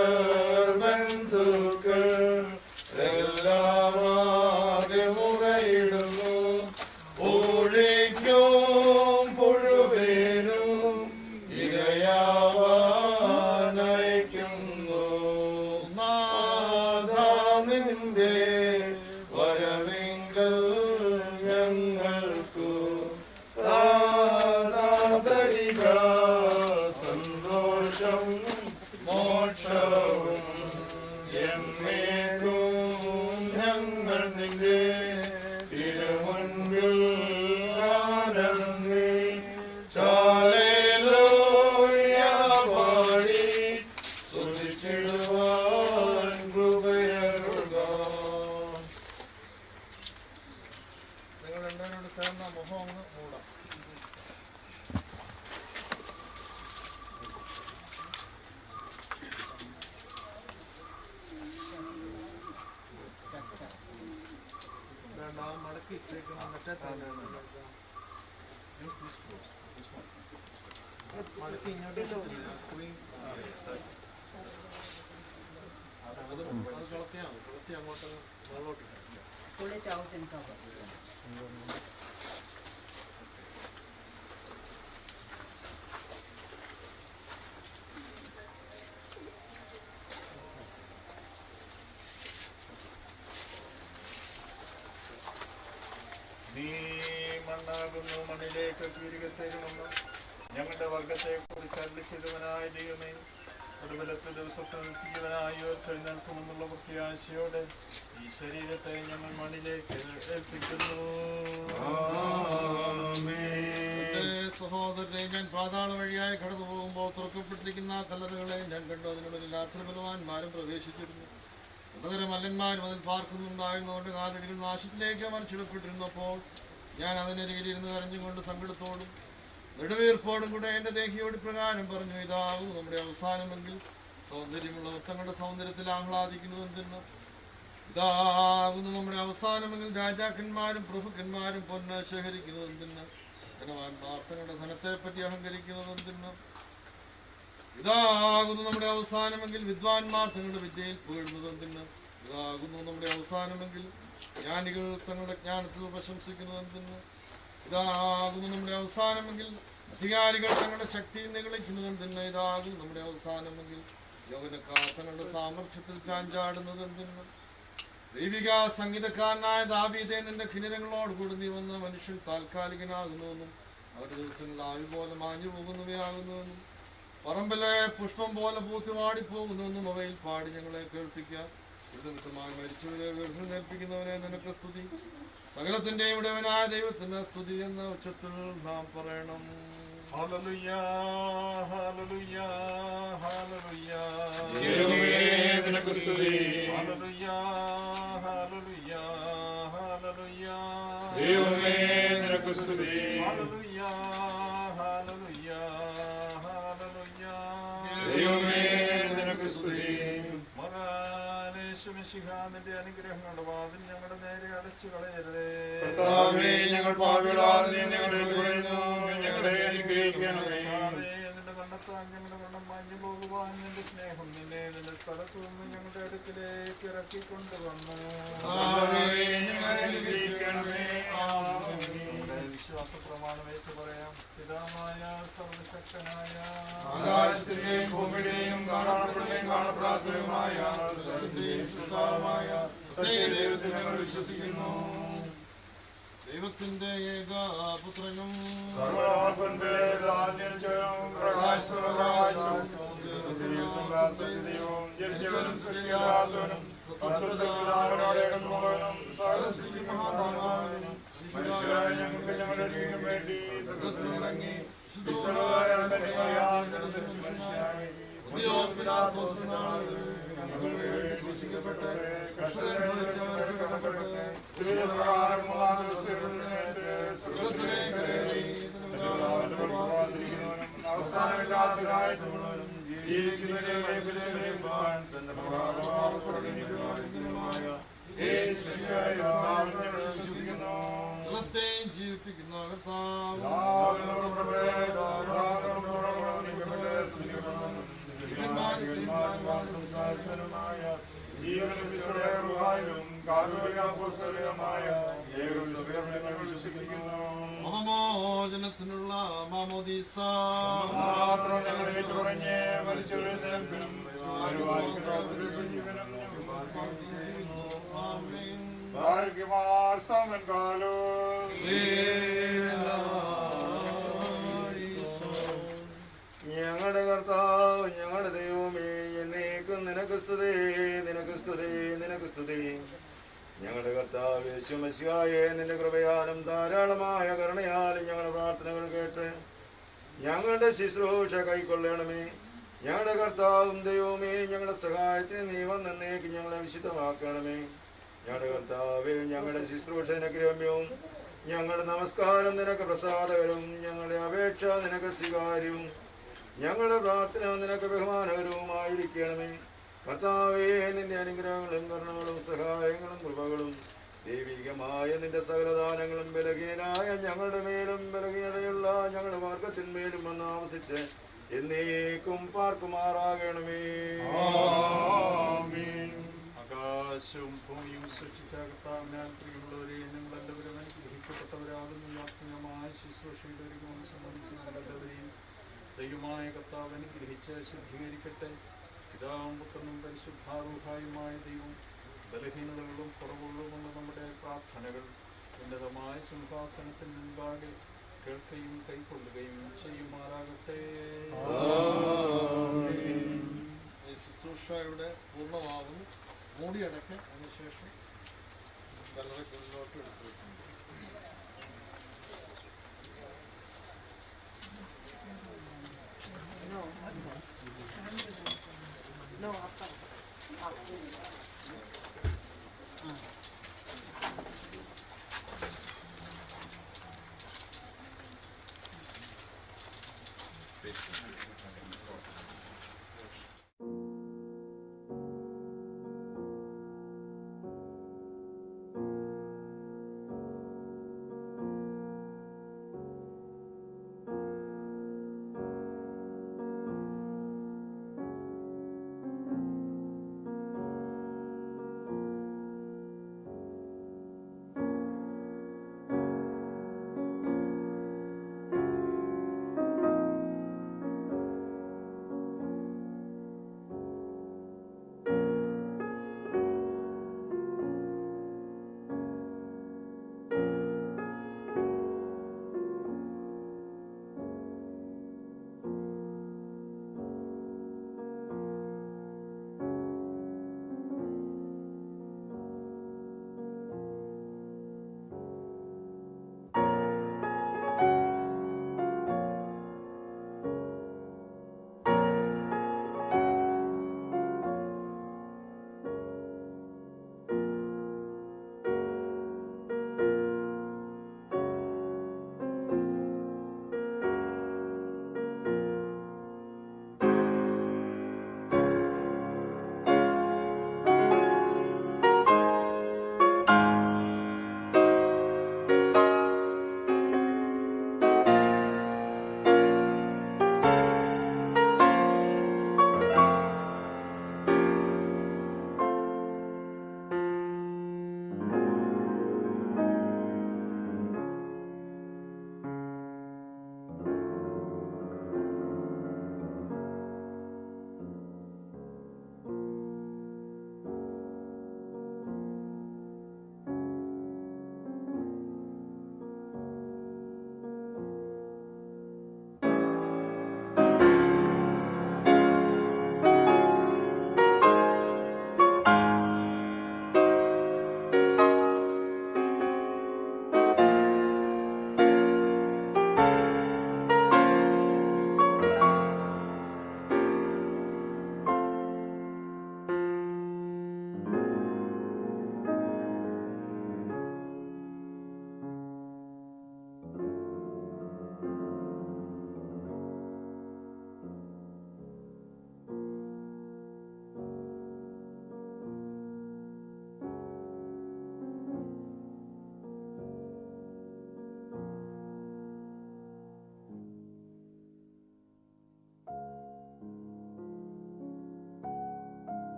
ബന്ധുക്കൾ എല്ലാമാകെ മുറയിടുന്നു ഊഴിക്കും പുഴുവേനും ഇരയാവാനയക്കുന്നു നാഥാ നിന്റെ വരവിങ്കൽ ഞങ്ങൾക്കു താതരിക സന്തോഷം മോക്ഷവും എന്നേക്കും ഞങ്ങൾ നിന്റെ തിരുമുൻപിൽ ആനന്ദി ഹല്ലേലൂയ പാടി സ്തുതിച്ചിടുവാൻ കൃപയരുക. നിങ്ങൾ രണ്ടുപേരോട് ചേർന്ന മുഖം ഒന്ന് മൂടാം. മടക്കി മറ്റേ മടക്കി ഇങ്ങോട്ട് കളത്തി അങ്ങോട്ട് മുകളിലോട്ട് നീ മണ്ണാകുന്നു മണ്ണിലേക്ക് കീരികത്തേരുമെന്ന് ഞങ്ങളുടെ വർഗത്തെ കുറിച്ച് അരുളിച്ചതുവനായ ദൈവമേ ഒടുവിലത്തെ ദിവസത്തിൽ ജീവനായി ഉയർത്തെഴുന്നേൽക്കുമെന്നുള്ള പ്രത്യാശയോടെ ഈ ശരീരത്തെ ഞങ്ങൾ മണ്ണിലേക്ക് ഏൽപ്പിക്കുന്നു. സഹോദരനെ ഞാൻ പാതാള വഴിയായി കടന്നു പോകുമ്പോൾ തുറക്കപ്പെട്ടിരിക്കുന്ന കല്ലറുകളെ ഞാൻ കണ്ടു. അതിനുള്ളിൽ ബലവാന്മാരും പ്രവേശിച്ചിരുന്നു. പലതരം മല്ലന്മാരും അതിൽ പാർക്കുന്നുണ്ടായിരുന്നുകൊണ്ട് കാലടികൾ നാശത്തിലേക്ക് മറിച്ചിടപ്പെട്ടിരുന്നപ്പോൾ ഞാൻ അതിനരികിലിരുന്ന് കരഞ്ഞുകൊണ്ട് സങ്കടത്തോടും നെടുവീർപ്പോടും കൂടെ എൻ്റെ ദേഹിയോട് പ്രകാരം പറഞ്ഞു, ഇതാവും നമ്മുടെ അവസാനമെങ്കിൽ സൗന്ദര്യമുള്ള തങ്ങളുടെ സൗന്ദര്യത്തിൽ ആഹ്ലാദിക്കുന്നതെന്ന്. ഇതാകുന്നു നമ്മുടെ അവസാനമെങ്കിൽ രാജാക്കന്മാരും പ്രഭുക്കന്മാരും പൊന്ന് ശേഖരിക്കുന്നതെന്ന്. ധനവാന്മാർ തങ്ങളുടെ ധനത്തെപ്പറ്റി അഹങ്കരിക്കുന്നതെന്ന്. ഇതാകുന്നു നമ്മുടെ അവസാനമെങ്കിൽ വിദ്വാൻമാർ തങ്ങളുടെ വിദ്യയിൽ പുകഴുന്നതെന്ന്. ഇതാകുന്നു നമ്മുടെ അവസാനമെങ്കിൽ ജ്ഞാനികൾ തങ്ങളുടെ ജ്ഞാനത്തിൽ പ്രശംസിക്കുന്നതെന്ന്. ഇതാകുന്നു നമ്മുടെ അവസാനമെങ്കിൽ അധികാരികൾ തങ്ങളുടെ ശക്തിയിൽ നിഗളിക്കുന്നതെന്ന്. ഇതാകുന്നു നമ്മുടെ അവസാനമെങ്കിൽ യൗവനക്കാർ തങ്ങളുടെ സാമർഥ്യത്തിൽ ചാഞ്ചാടുന്നതെന്ന്. ദൈവിക സംഗീതക്കാരനായ ദാവീദേ, നിന്റെ കിന്നരങ്ങളോട് കൂടി നീ വന്ന മനുഷ്യൻ താൽക്കാലികനാകുന്നുവെന്നും അവരുടെ ദിവസങ്ങൾ ആവി പോലെ മാഞ്ഞു പോകുന്നവയാകുന്നുവെന്നും പറമ്പിലെ പുഷ്പം പോലെ പൂത്തുവാടി പോകുന്നുവെന്നും അവയിൽ പാടി ഞങ്ങളെ കേൾപ്പിക്കാൻ നിമിത്തമായി മരിച്ചവരെ എഴുന്നേൽപ്പിക്കുന്നവനെ നിനക്ക് സ്തുതി. സകലത്തിന്റെ ഉടയവനായ ദൈവത്തിന് സ്തുതി എന്ന ഉച്ചത്തിൽ നാം പറയണം. Hallelujah, hallelujah, hallelujah. ദൈവമേ നിനക്ക് സ്തുതി. Hallelujah, hallelujah, hallelujah. ദൈവമേ നിനക്ക് സ്തുതി. Hallelujah, hallelujah, hallelujah. ദൈവമേ നിനക്ക് സ്തുതി. നിന്റെ അനുഗ്രഹങ്ങളുടെ വാതിൽ ഞങ്ങളുടെ നേരെ അടച്ചു കളയരുതേ. കർത്താവേ, ഞങ്ങൾ പാപികളാണ്, നീ ഞങ്ങളെ പറയുന്നു, ഞങ്ങളെ അനുഗ്രഹിക്കണമേ. നിന്റെ കണ്ടെത്താൻ ഞങ്ങളുടെ കണ്ണം മാഞ്ഞു പോകുവാൻ നിന്റെ സ്നേഹം നിന്നെ നിന്റെ സ്ഥലത്തു നിന്ന് ഞങ്ങളുടെ അടുക്കിലേക്ക് ഇറക്കിക്കൊണ്ടുവന്നു. നമ്മുടെ വിശ്വാസ പ്രമാണം വെച്ച് പറയാം. പിതാവായ സർവശക്തനായ ആകാശത്തിന്റെയും ഭൂമിയുടെയും കാണപ്പെടുന്നതും കാണപ്പെടാത്തതുമായ സർവ്വത്തിന്റെയും സൃഷ്ടാവായ ദൈവത്തിൽ ഞങ്ങൾ വിശ്വസിക്കുന്നു. ദൈവത്തിന്റെ ഏകപുത്രനും ഞങ്ങൾക്ക് ഞങ്ങളുടെ വീണ്ടും വേണ്ടി ഇറങ്ങി ക്രൂശിക്കപ്പെട്ട് അവസാനമില്ലാത്തവനും ജീവിക്കുന്നവരെയും തന്റെ വിശ്വസിക്കുന്നു. ജീവിപ്പിക്കുന്ന സംസാരിക്കാനുമായ ജീവനും കാരുണ്യമായ വിശ്വസിക്കുന്നു. മോചനത്തിനുള്ള മാമോദീസ മാത്രം ഞങ്ങളെ കുറഞ്ഞ് മരിച്ചവരും ഭാഗ്യമാർ സമൻ കാലോ ഞങ്ങളുടെ കർത്താവ് ഞങ്ങളുടെ ദൈവമേ, എന്നേക്കും നിനക്ക് സ്തുതി, നിനക്ക് സ്തുതി, നിനക്ക് സ്തുതി. ഞങ്ങളുടെ കർത്താവ് യേശു മശിഹായേ, നിന്റെ കൃപയാലും ധാരാളമായ കരുണയാലും ഞങ്ങളുടെ പ്രാർത്ഥനകൾ കേട്ട് ഞങ്ങളുടെ ശുശ്രൂഷ കൈക്കൊള്ളണമേ. ഞങ്ങളുടെ കർത്താവും ദൈവമേ, ഞങ്ങളുടെ സഹായത്തിന് നീ വന്നേക്ക് ഞങ്ങളെ വിശുദ്ധമാക്കണമേ. ഞങ്ങളുടെ കർത്താവേ, ഞങ്ങളുടെ ശുശ്രൂഷ നിനഗ്രഹമ്യവും ഞങ്ങളുടെ നമസ്കാരം നിനക്ക് പ്രസാദകരവും ഞങ്ങളുടെ അപേക്ഷ നിനക്ക് സ്വീകാര്യവും ഞങ്ങളുടെ പ്രാർത്ഥന നിനക്ക് ബഹുമാനകരവുമായിരിക്കണമേ. കർത്താവേ, നിന്റെ അനുഗ്രഹങ്ങളും കരുണകളും സഹായങ്ങളും കൃപകളും ദൈവികമായ നിന്റെ സകലദാനങ്ങളും ബലഹീനായ ഞങ്ങളുടെ മേലും ബലഹീനതയുള്ള ഞങ്ങളുടെ മാർഗത്തിന്മേലും വന്ന് ആവസിച്ച് എന്നേക്കും പാർക്കുമാറാകണമേ. ആകാശവും ഭൂമിയും സൃഷ്ടിച്ച കർത്താവിനാൽ പ്രിയമുള്ളവരെ, നിങ്ങൾ എല്ലാവരും അനുഗ്രഹിക്കപ്പെട്ടവരാകുന്നു. ആത്മീയമായ ശുശ്രൂഷയുടെ ഒരു ഗുണം സംബന്ധിച്ച് നമ്മളെല്ലാവരെയും ദൈവമായ കർത്താവ് അനുഗ്രഹിച്ച് ശുദ്ധീകരിക്കട്ടെ. പിതാവും പുത്രനും പരിശുദ്ധാരൂഹായുമായ ദൈവം ബലഹീനതകളും കുറവുകളുമുള്ള നമ്മുടെ പ്രാർത്ഥനകൾ ഉന്നതമായ സിംഹാസനത്തിന് മുൻപാകെ കേൾക്കുകയും കൈക്കൊള്ളുകയും ചെയ്യുമാറാകട്ടെ. ശുശ്രൂഷയുടെ പൂർണ്ണമാകുന്നു. മൂടിയടയ്ക്ക് അതിനുശേഷം കല്ലറയ്ക്കുള്ളിലോട്ട് എടുത്തിട്ടുണ്ട്.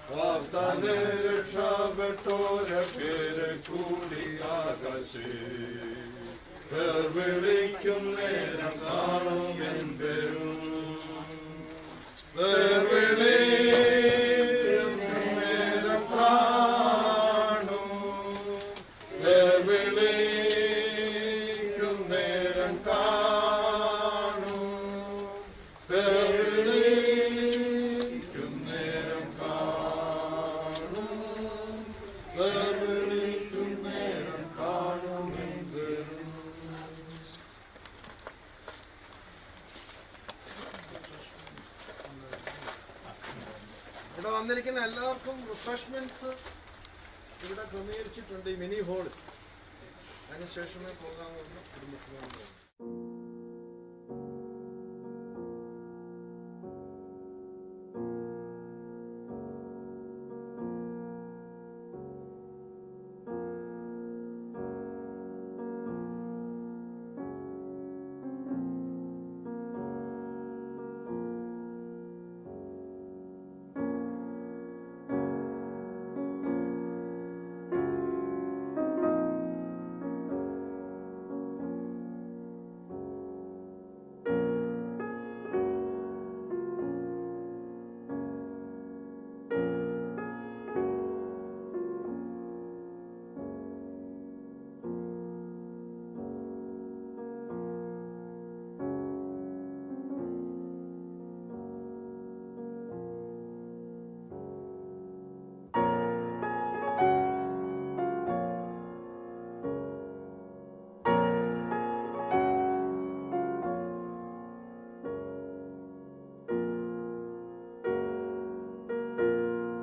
വാർത്തനെ രക്ഷപ്പെട്ടോരെ പേര് കൂടി ആകാശേ വിളിക്കും നേരം കാണും എൻ പേരും വിളിക്കും നേരം കാണും വിളിക്കും നേരം കാണും വിളിക്കും നേരം കാണും വിളിക്കും നേരം കാണും എൻ പേരും. ഇവിടെ വന്നിരിക്കുന്ന എല്ലാവർക്കും റിഫ്രഷ്മെന്റ്സ് ഇവിടെ ക്രമീകരിച്ചിട്ടുണ്ട് ഈ മിനി ഹോളിൽ. അതിനുശേഷമേ പോകാമെന്ന് കുടുംബത്തിനോട്